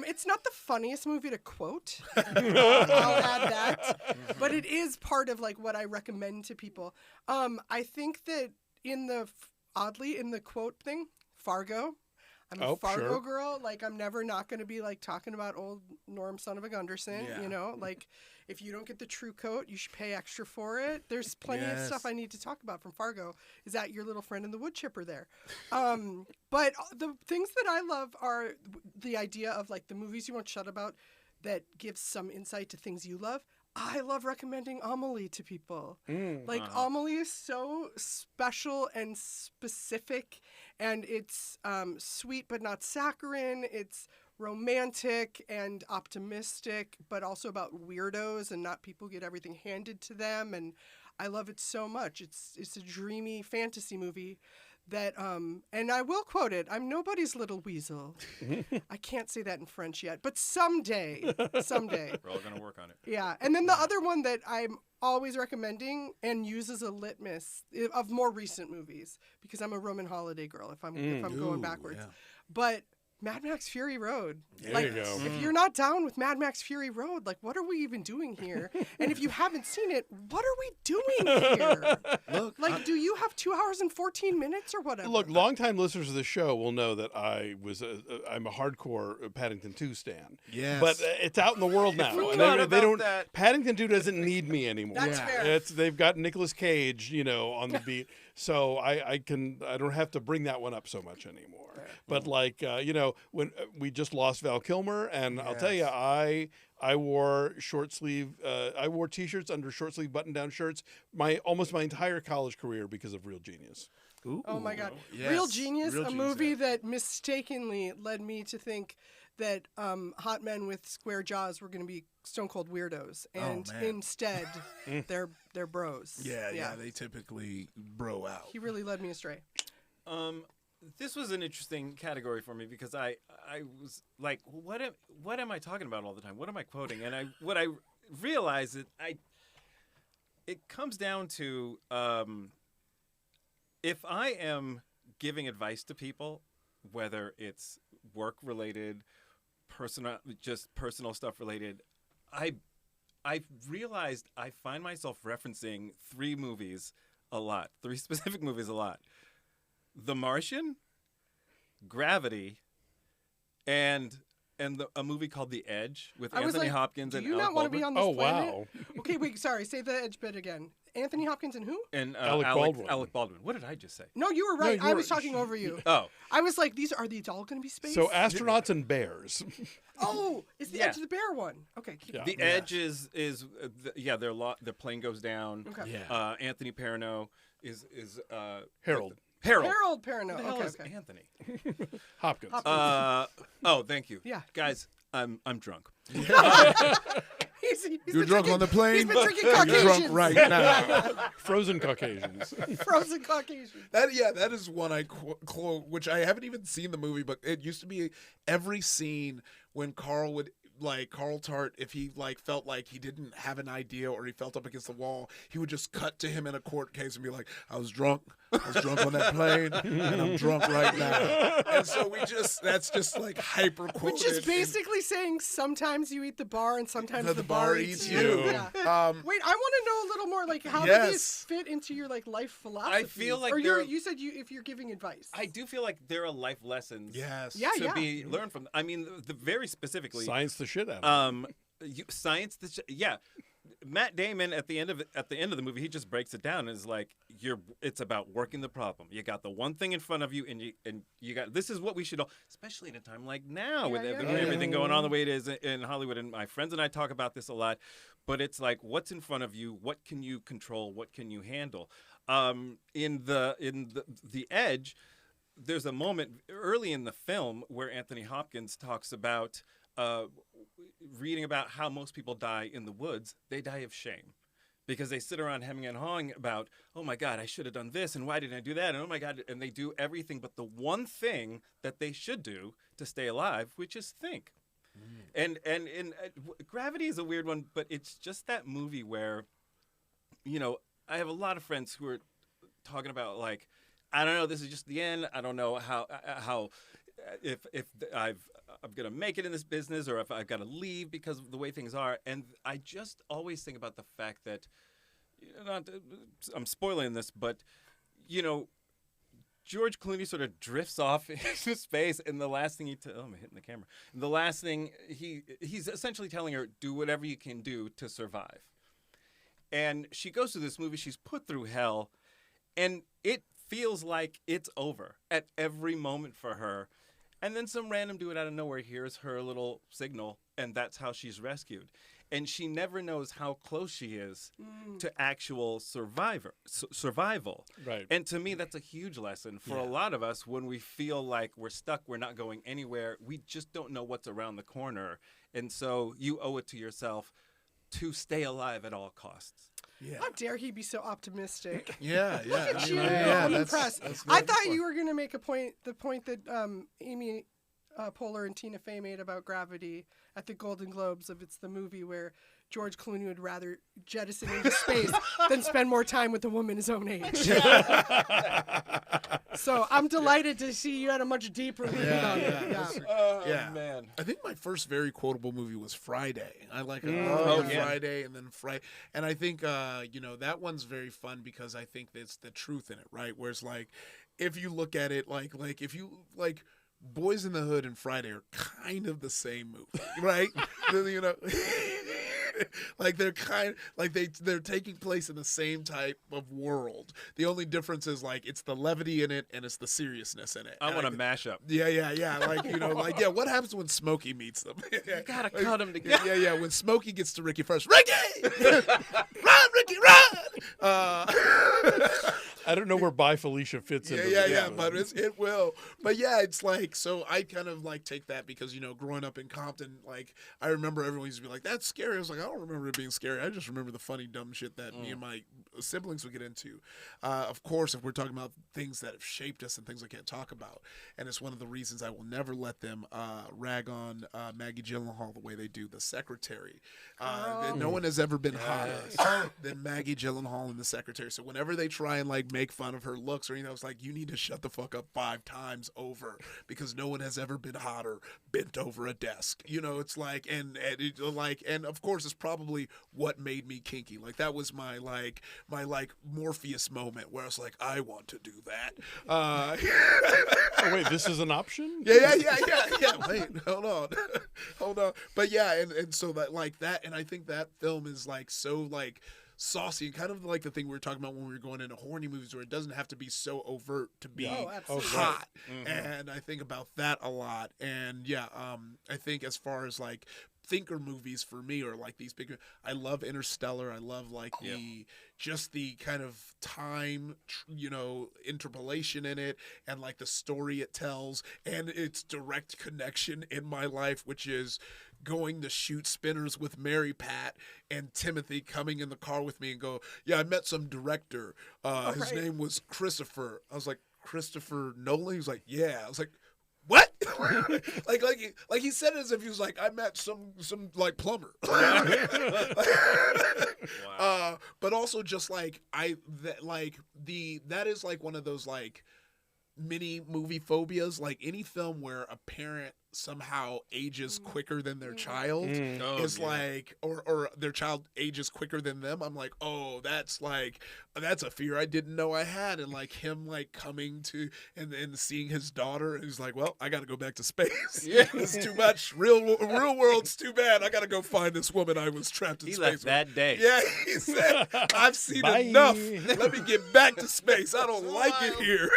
G: It's not the funniest movie to quote. I'll add that. But it is part of like what I recommend to people. I think that oddly in the quote thing, Fargo, I'm a Fargo
F: sure.
G: girl. Like, I'm never not going to be like talking about old Norm, son of a Gunderson.
A: Yeah.
G: You know, like if you don't get the true coat, you should pay extra for it. There's plenty of stuff I need to talk about from Fargo. Is that your little friend in the wood chipper there? But the things that I love are the idea of like the movies you won't shut about that gives some insight to things you love. I love recommending Amelie to people. Amelie is so special and specific, and it's sweet but not saccharine. It's romantic and optimistic, but also about weirdos and not people get everything handed to them. And I love it so much. It's a dreamy fantasy movie that and I will quote it. I'm nobody's little weasel. I can't say that in French yet, but someday.
H: We're all going to work on it.
G: Yeah. And then the other one that I'm always recommending and use as a litmus of more recent movies, because I'm a Roman holiday girl if I'm going backwards. Yeah. But Mad Max Fury Road.
F: There you go.
G: If you're not down with Mad Max Fury Road, like, what are we even doing here? And if you haven't seen it, what are we doing here? Look, like, do you have 2 hours and 14 minutes or whatever?
F: Look, longtime listeners of the show will know that I'm a hardcore Paddington 2 stan.
A: Yes.
F: But it's out in the world now. And they don't. Paddington 2 doesn't need me anymore.
G: That's fair.
F: They've got Nicolas Cage, on the beat. So I don't have to bring that one up so much anymore. But when we just lost Val Kilmer, and I'll tell you, I wore short sleeve. I wore T-shirts under short sleeve button down shirts almost my entire college career because of Real Genius.
A: Ooh.
G: Oh my God,
A: Yes.
G: Real Genius,
A: Real
G: a
A: Genius,
G: movie that mistakenly led me to think that hot men with square jaws were going to be stone cold weirdos, and instead they're bros.
A: Yeah, they typically bro out.
G: He really led me astray.
H: This was an interesting category for me because I was like, what am I talking about all the time? What am I quoting? And what I realized that it comes down to if I am giving advice to people, whether it's work related, personal stuff related, I realized I find myself referencing three specific movies a lot. The Martian, Gravity, and a movie called The Edge with Anthony Hopkins and Alec Baldwin.
G: Do you not want to be on this planet?
F: Wow.
G: Okay, wait, sorry. Say the Edge bit again. Anthony Hopkins and who?
H: And
F: Alec Baldwin.
H: Alec Baldwin. What did I just say?
G: No, you were right.
F: No,
G: I was talking over you.
H: Oh.
G: I was like, are these all going to be space?
F: So astronauts and bears.
G: Oh, it's the Edge of the Bear one. Okay.
H: The Edge is their plane goes down.
G: Okay.
A: Yeah.
H: Anthony Perrineau is
F: Harold.
G: Harold Perrineau.
H: Who the hell
G: Okay,
H: is
G: okay.
H: Anthony?
F: Hopkins.
H: Thank you.
G: Yeah.
H: Guys, I'm drunk.
G: He's
A: You're
G: been
A: drunk
G: drinking-
A: on the plane?
G: He's been drinking
A: You're
G: Caucasians.
A: drunk right now.
F: Frozen Caucasians.
G: Frozen Caucasians.
A: That is one I quote, which I haven't even seen the movie, but it used to be every scene when Carl would, Carl Tart, if he felt like he didn't have an idea or he felt up against the wall, he would just cut to him in a court case and be like, I was drunk on that plane and I'm drunk right now. And so that's just hyper quoted.
G: Which is basically saying sometimes you eat the bar and sometimes the bar eats you. Yeah. Wait, I want to know a little more, how do these fit into your life philosophy?
H: I feel like
G: you said if you're giving advice.
H: I do feel like there are life lessons
A: to
H: be learned from. I mean, the very specifically
F: Science the shit out of
H: it. Matt Damon at the end of the movie, he just breaks it down and is like, it's about working the problem. You got the one thing in front of you, and you got, this is what we should all, especially in a time like now with everything going on the way it is in Hollywood. And my friends and I talk about this a lot, but it's like, what's in front of you? What can you control? What can you handle? In the Edge, there's a moment early in the film where Anthony Hopkins talks about reading about how most people die in the woods. They die of shame because they sit around hemming and hawing about, oh my God, I should have done this, and why didn't I do that, and oh my God, and they do everything but the one thing that they should do to stay alive, which is think. And Gravity is a weird one, but it's just that movie where, I have a lot of friends who are talking about I don't know, this is just the end. I don't know how if I'm going to make it in this business or if I've got to leave because of the way things are. And I just always think about the fact that, I'm spoiling this, but, George Clooney sort of drifts off into space, and the last thing I'm hitting the camera. The last thing he's essentially telling her, do whatever you can do to survive. And she goes through this movie. She's put through hell, and it feels like it's over at every moment for her. And then some random dude out of nowhere hears her little signal, and that's how she's rescued. And she never knows how close she is to actual survival.
F: Right.
H: And to me, that's a huge lesson for a lot of us when we feel like we're stuck, we're not going anywhere. We just don't know what's around the corner. And so you owe it to yourself to stay alive at all costs.
A: Yeah.
G: How dare he be so optimistic?
A: Yeah.
G: Look at you.
A: Yeah,
G: I'm
A: that's
G: impressed. I thought you were going to make the point that Amy Poehler and Tina Fey made about Gravity at the Golden Globes, of it's the movie where George Clooney would rather jettison into space than spend more time with a woman his own age. So I'm delighted to see you had a much deeper read on it. Yeah.
H: Man.
A: I think my first very quotable movie was Friday. I like Friday and then Friday. And I think, that one's very fun because I think there's the truth in it, right? Where it's like, if you look at it, like if you, like, Boys in the Hood and Friday are kind of the same movie, right? Like they're taking place in the same type of world. The only difference is like it's the levity in it and it's the seriousness in it.
H: I want a mashup.
A: Yeah. Like what happens when Smokey meets them?
H: You gotta cut them together.
A: Yeah. When Smokey gets to Ricky first, Ricky, run, Ricky, run.
F: I don't know where Bye Felicia fits into
A: Yeah, but it will. But yeah, it's like, so I kind of like take that because, growing up in Compton, like I remember everyone used to be like, that's scary. I was like, I don't remember it being scary. I just remember the funny, dumb shit that me and my siblings would get into. Of course, if we're talking about things that have shaped us and things I can't talk about. And it's one of the reasons I will never let them rag on Maggie Gyllenhaal the way they do The Secretary. No one has ever been hotter than Maggie Gyllenhaal in The Secretary. So whenever they try and like make fun of her looks or it's like, you need to shut the fuck up 5 times over because no one has ever been hotter bent over a desk. It's like and of course it's probably what made me kinky. Like that was my Morpheus moment where I was like, I want to do that.
F: Oh wait, this is an option?
A: Yeah. Wait, hold on. But yeah, and so that like that, and I think that film is like so like saucy and kind of like the thing we were talking about when we were going into horny movies where it doesn't have to be so overt to be hot. And I think about that a lot. And yeah, I think as far as like thinker movies for me or like these big, I love Interstellar. I love like the kind of time, interpolation in it and like the story it tells and its direct connection in my life, which is going to shoot spinners with Mary Pat and Timothy coming in the car with me and go, yeah, I met some director. His name was Christopher. I was like, Christopher Nolan? He was like, yeah. I was like, what? like he said it as if he was like, I met some like plumber.
H: Wow.
A: But also just like that is like one of those like mini movie phobias, like any film where a parent somehow ages quicker than their child is like, or their child ages quicker than them. I'm like, oh, that's a fear I didn't know I had. And like him like coming to and seeing his daughter, and he's like, well, I got to go back to space. Yeah, it's too much. Real world's too bad. I got to go find this woman I was trapped in space.
H: He left that day.
A: Yeah, he said, I've seen enough. Let me get back to space. I don't like it here.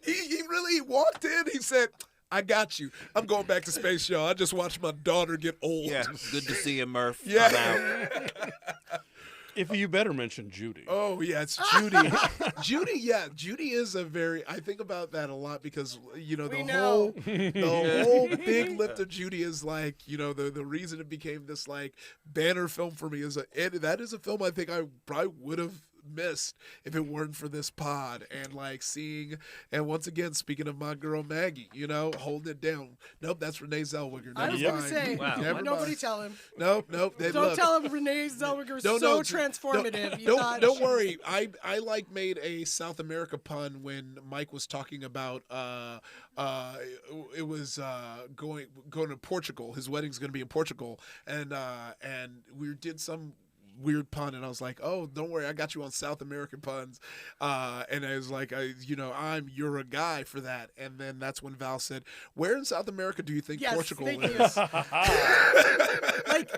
A: He really walked in. He said, I got you. I'm going back to space, y'all. I just watched my daughter get old.
H: Yeah, good to see you, Murph.
A: Yeah.
H: I'm out.
F: If you better mention Judy.
A: Oh, yeah, it's Judy. Judy is a very, I think about that a lot because, the whole big lift of Judy is like, the reason it became this like banner film for me is that is a film I think I probably would have missed if it weren't for this pod and like seeing, and once again speaking of my girl Maggie, holding it down. Nope, that's Renee Zellweger.
G: I was gonna say, nobody tell him.
A: Nope.
G: Don't tell him Renee Zellweger is so transformative.
A: Don't worry. I like made a South America pun when Mike was talking about it was going to Portugal. His wedding's going to be in Portugal, and we did some weird pun, and I was like, "Oh, don't worry, I got you on South American puns." And I was like, "You're a guy for that." And then that's when Val said, "Where in South America do you think
G: Yes,
A: Portugal
G: thank
A: is?"
G: Like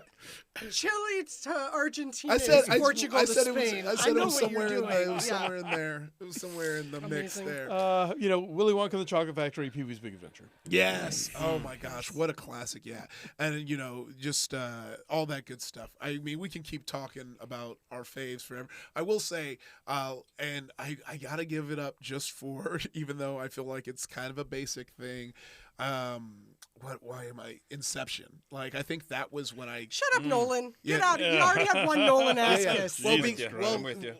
G: Chile to Argentina, Portugal
A: I
G: to
A: said
G: Spain.
A: I said
G: know
A: it was
G: what
A: somewhere
G: you're
A: in
G: doing.
A: there. It was
G: Yeah.
A: somewhere in there. It was somewhere in the mix
G: Amazing.
A: there.
F: Willy Wonka and the Chocolate Factory, Pee-wee's Big Adventure.
A: Yes. Oh my gosh, what a classic! Yeah, and just all that good stuff. I mean, we can keep talking about our faves forever. I will say, and I gotta give it up just for, even though I feel like it's kind of a basic thing. Why am I Inception? Like, I think that was when I
G: Shut up, Nolan. Get
A: Yeah.
G: out. You already have one Nolan ass kiss.
A: Well,
H: I'm with you.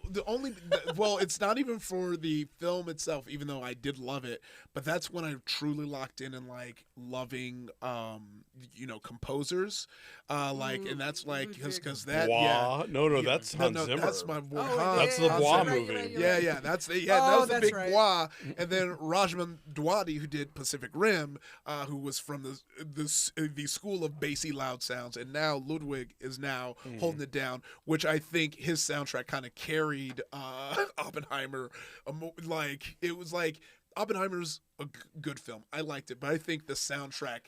A: It's not even for the film itself, even though I did love it. But that's when I truly locked in and like loving, composers, and that's like because that
F: that's Hans Zimmer.
A: That's my boy.
F: That's the Bois movie.
A: That was the big
G: right.
A: Bois, and then Rajman Dwadi, who did Pacific Rim, who was from the school of bassy loud sounds, and now Ludwig is now holding it down, which I think his soundtrack kind of carried Oppenheimer. It was like Oppenheimer's a good film. I liked it, but I think the soundtrack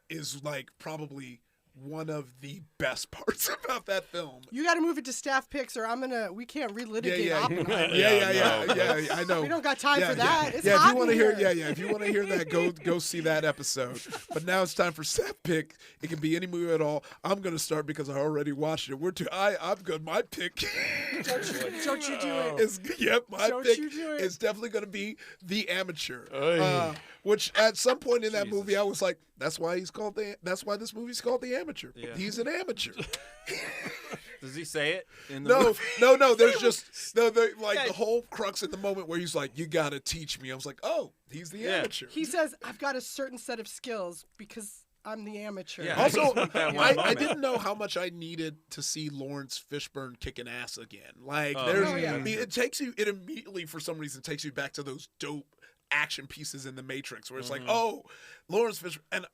A: is like probably one of the best parts about that film.
G: You got to move it to staff picks, or we can't relitigate Oppenheimer.
A: Yeah, I know.
G: We don't got time for that. It's
A: if
G: hot
A: you want to
G: in
A: hear,
G: here.
A: if you want to hear that, go see that episode. But now it's time for staff pick. It can be any movie at all. I'm gonna start because I already watched it. I'm good. My pick.
G: Don't you do it?
A: My
G: Don't
A: pick
G: you do it.
A: is definitely gonna be The Amateur.
F: Oy.
A: Which at some point in that movie, I was like, that's why this movie's called The Amateur.
H: Yeah.
A: He's an amateur.
H: Does he say it in the
A: No,
H: movie?
A: no. There's just the whole crux in the moment where he's like, "You gotta teach me." I was like, "Oh, he's the amateur."
G: He says, "I've got a certain set of skills because I'm the amateur."
H: Yeah.
A: Also,
H: That one
A: I
H: moment.
A: didn't know how much I needed to see Lawrence Fishburne kicking ass again. Like,
H: Oh,
A: there's,
G: yeah.
A: I mean, it immediately, for some reason, takes you back to those dope action pieces in The Matrix, where it's like, oh, Lawrence Fishburne, and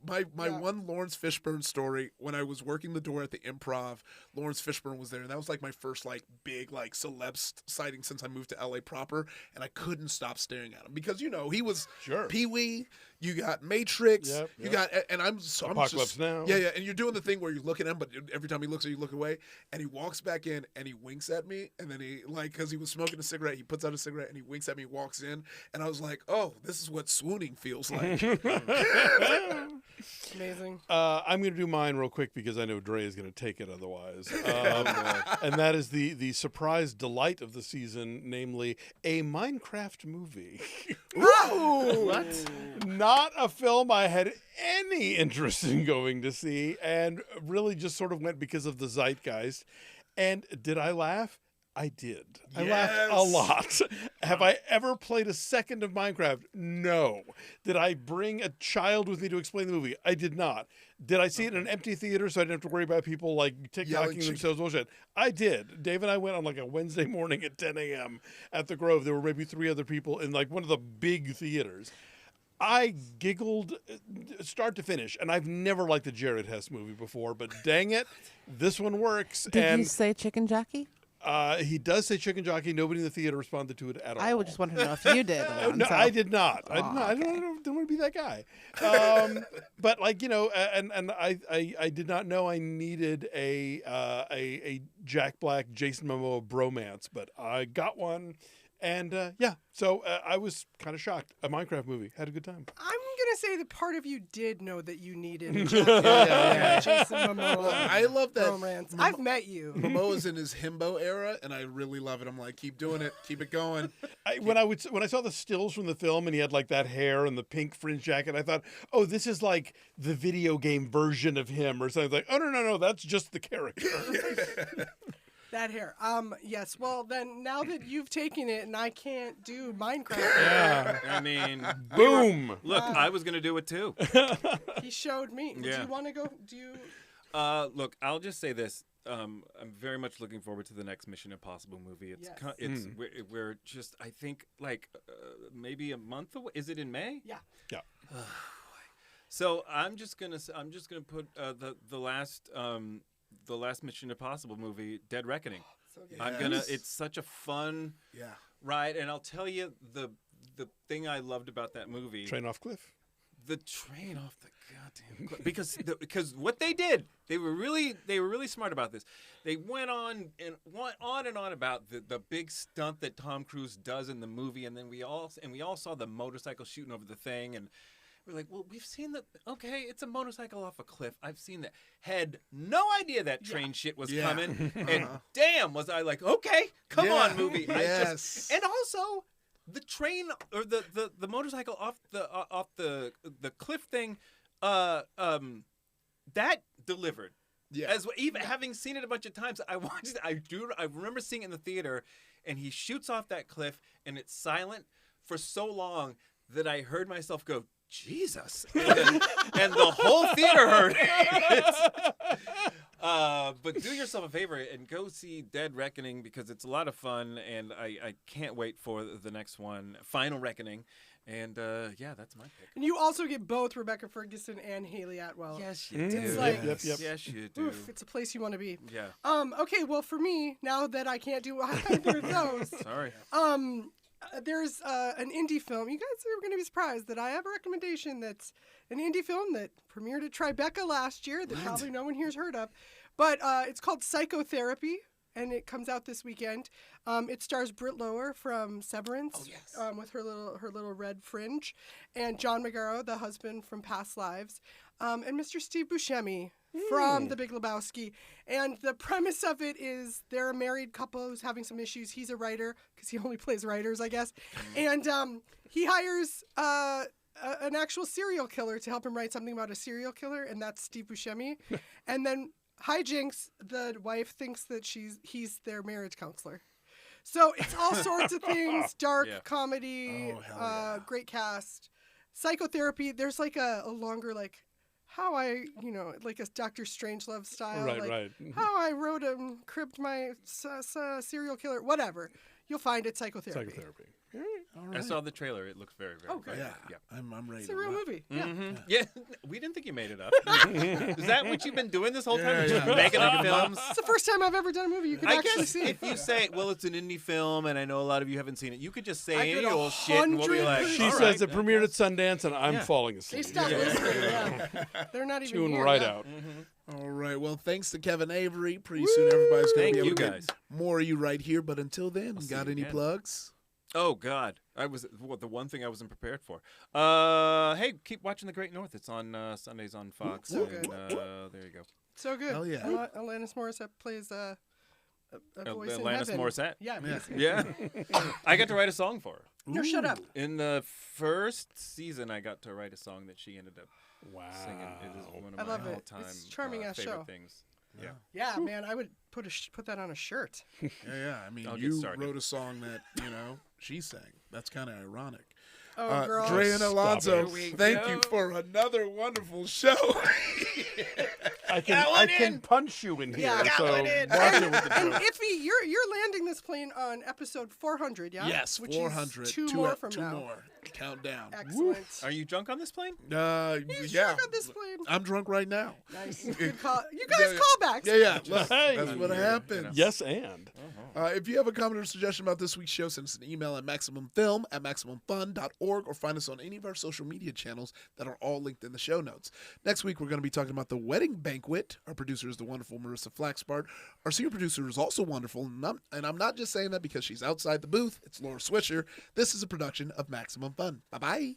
A: my one Lawrence Fishburne story, when I was working the door at the Improv, Lawrence Fishburne was there, and that was like my first like big like celeb sighting since I moved to LA proper, and I couldn't stop staring at him because he was Pee-wee, you got Matrix, you got, and I'm
F: Apocalypse Now.
A: Yeah, and you're doing the thing where you look at him, but every time he looks at you, look away, and he walks back in and he winks at me, and then he because he was smoking a cigarette, he puts out a cigarette and he winks at me, walks in, and I was like, oh, this is what swooning feels like.
G: Amazing.
F: I'm going to do mine real quick because I know Drea is going to take it otherwise. And that is the surprise delight of the season, namely a Minecraft movie.
G: Ooh.
F: What? Not a film I had any interest in going to see, and really just sort of went because of the zeitgeist. And did I laugh? I did. I laughed a lot. Have I ever played a second of Minecraft? No. Did I bring a child with me to explain the movie? I did not. Did I see it in an empty theater so I didn't have to worry about people like TikToking themselves bullshit? I did. Dave and I went on like a Wednesday morning at 10 a.m. at the Grove. There were maybe 3 other people in like one of the big theaters. I giggled start to finish, and I've never liked a Jared Hess movie before, but dang it, this one works.
I: Did you say chicken jockey?
F: He does say chicken jockey. Nobody in the theater responded to it at all.
I: I would just want to know if you did.
F: No,
I: So.
F: I did not. I
I: Okay.
F: don't want to be that guy. But like and I did not know I needed a Jack Black, Jason Momoa bromance, but I got one. And so I was kind of shocked. A Minecraft movie. Had a good time.
G: I'm gonna say that part of you did know that you needed
A: Yeah.
G: Jason Momoa.
A: Well, I love that.
G: Romance. I've met you.
A: Momoa's in his himbo era, and I really love it. I'm like, keep doing it, keep it going.
F: When I saw the stills from the film and he had like that hair and the pink fringe jacket, I thought, oh, this is like the video game version of him or something. Like, oh no, that's just the character.
G: That hair. Yes. Well, then now that you've taken it and I can't do Minecraft,
F: Yeah.
H: I mean,
F: Boom.
H: look, I was going to do it too.
G: he showed me. Do
H: Yeah.
G: you want to go? Do you?
H: Look, I'll just say this. I'm very much looking forward to the next Mission Impossible movie. It's
G: Yes.
H: we're just, I think, like maybe a month away. Is it in May?
G: Yeah.
F: Yeah.
H: So I'm just gonna put the last Mission Impossible movie, Dead Reckoning.
G: So good.
H: I'm gonna. It's such a fun ride, and I'll tell you the thing I loved about that movie.
F: Train off cliff.
H: The train off the goddamn cliff. Because what they did, they were really smart about this. They went on and on about the big stunt that Tom Cruise does in the movie, and then we all saw the motorcycle shooting over the thing, and we're like, well, we've seen that. Okay, it's a motorcycle off a cliff. I've seen that. Had no idea that train shit was coming, and damn, was I like, okay, come on, movie.
A: Yes.
H: And also, the train or the motorcycle off the cliff thing, that delivered. Yeah. As even having seen it a bunch of times, I remember seeing it in the theater, and he shoots off that cliff, and it's silent for so long that I heard myself go, Jesus, and the whole theater heard it. But do yourself a favor and go see Dead Reckoning, because it's a lot of fun, and I can't wait for the next one, Final Reckoning. And that's my pick.
G: And you also get both Rebecca Ferguson and Haley Atwell.
H: Yes, you do.
G: It's like,
H: Yes, you do.
G: Oof, it's a place you want to be.
H: Yeah.
G: Okay, well, for me, now that I can't do either of those.
H: Sorry.
G: There's an indie film. You guys are going to be surprised that I have a recommendation that's an indie film that premiered at Tribeca last year that probably no one here's heard of. But it's called Psychotherapy, and it comes out this weekend. It stars Britt Lower from Severance with her little red fringe, and John Magaro, the husband from Past Lives, and Mr. Steve Buscemi from The Big Lebowski. And the premise of it is they're a married couple who's having some issues. He's a writer, because he only plays writers, I guess. And he hires an actual serial killer to help him write something about a serial killer, and that's Steve Buscemi. And then hijinks, the wife thinks that he's their marriage counselor. So it's all sorts of things, dark comedy, great cast. Psychotherapy, there's like a longer, like, how I, like a Dr. Strangelove style.
F: Right.
G: How I wrote and cribbed my serial killer, whatever. You'll find it, Psychotherapy.
A: All right.
H: I saw the trailer. It looks very, very good.
A: Yeah. I'm ready.
G: It's a real movie.
H: Mm-hmm. Yeah. We didn't think you made it up. Is that what you've been doing this whole time? Just making up films?
G: It's the first time I've ever done a movie you can actually see.
H: If you say, well, it's an indie film, and I know a lot of you haven't seen it, you could just say any old shit, and we'll be like,
F: she says it premiered at Sundance, and I'm falling
G: They
F: asleep.
G: stopped listening. They're not even
F: Tune
G: here.
F: right out.
A: All right. Well, thanks to Kevin Avery. Pretty soon everybody's going to be able to
H: guys.
A: get more of you right here. But until then, got any plugs?
H: Oh, God. The one thing I wasn't prepared for. Hey, keep watching The Great North. It's on Sundays on Fox.
G: So
H: and,
G: good.
H: there you go.
G: So good.
A: Hell yeah.
G: Alanis Morissette plays a voice in
H: Alanis
G: heaven.
H: Morissette?
G: Yeah.
H: Yeah. I got to write a song for her.
G: No, shut up.
H: In the first season, I got to write a song that she ended up singing. It is one of
G: I
H: my
G: love it.
H: all-time
G: It's a charming ass
H: favorite
G: show.
H: things. Yeah.
G: Yeah, man, I would put that on a shirt.
A: Yeah. I mean,
H: I'll get
A: you
H: started.
A: wrote a song that, she sang. That's kind of ironic.
G: Oh, girl.
A: Drea and Alonso,
F: Stop it.
A: thank you for another wonderful show.
F: I can punch you in here.
G: Yeah.
F: So
G: And
F: watch it with the joke.
G: Iffy, you're landing this plane on episode 400, yeah?
A: Yes,
G: Which
A: 400.
G: Is two more from
A: two
G: now.
A: more. Countdown.
G: Excellent.
H: Are you drunk on this plane?
G: He's
A: Yeah.
G: drunk on this plane.
A: I'm drunk right now.
G: Nice. Good call. You guys callbacks.
A: Yeah. Look,
F: Hey.
A: that's what happens.
F: Yes, and.
A: If you have a comment or suggestion about this week's show, send us an email at maximumfilm@maximumfun.org or find us on any of our social media channels that are all linked in the show notes. Next week, we're going to be talking about The Wedding Banquet. Our producer is the wonderful Marissa Flaxbart. Our senior producer is also wonderful, and I'm not just saying that because she's outside the booth. It's Laura Swisher. This is a production of Maximum Fun. Bye-bye.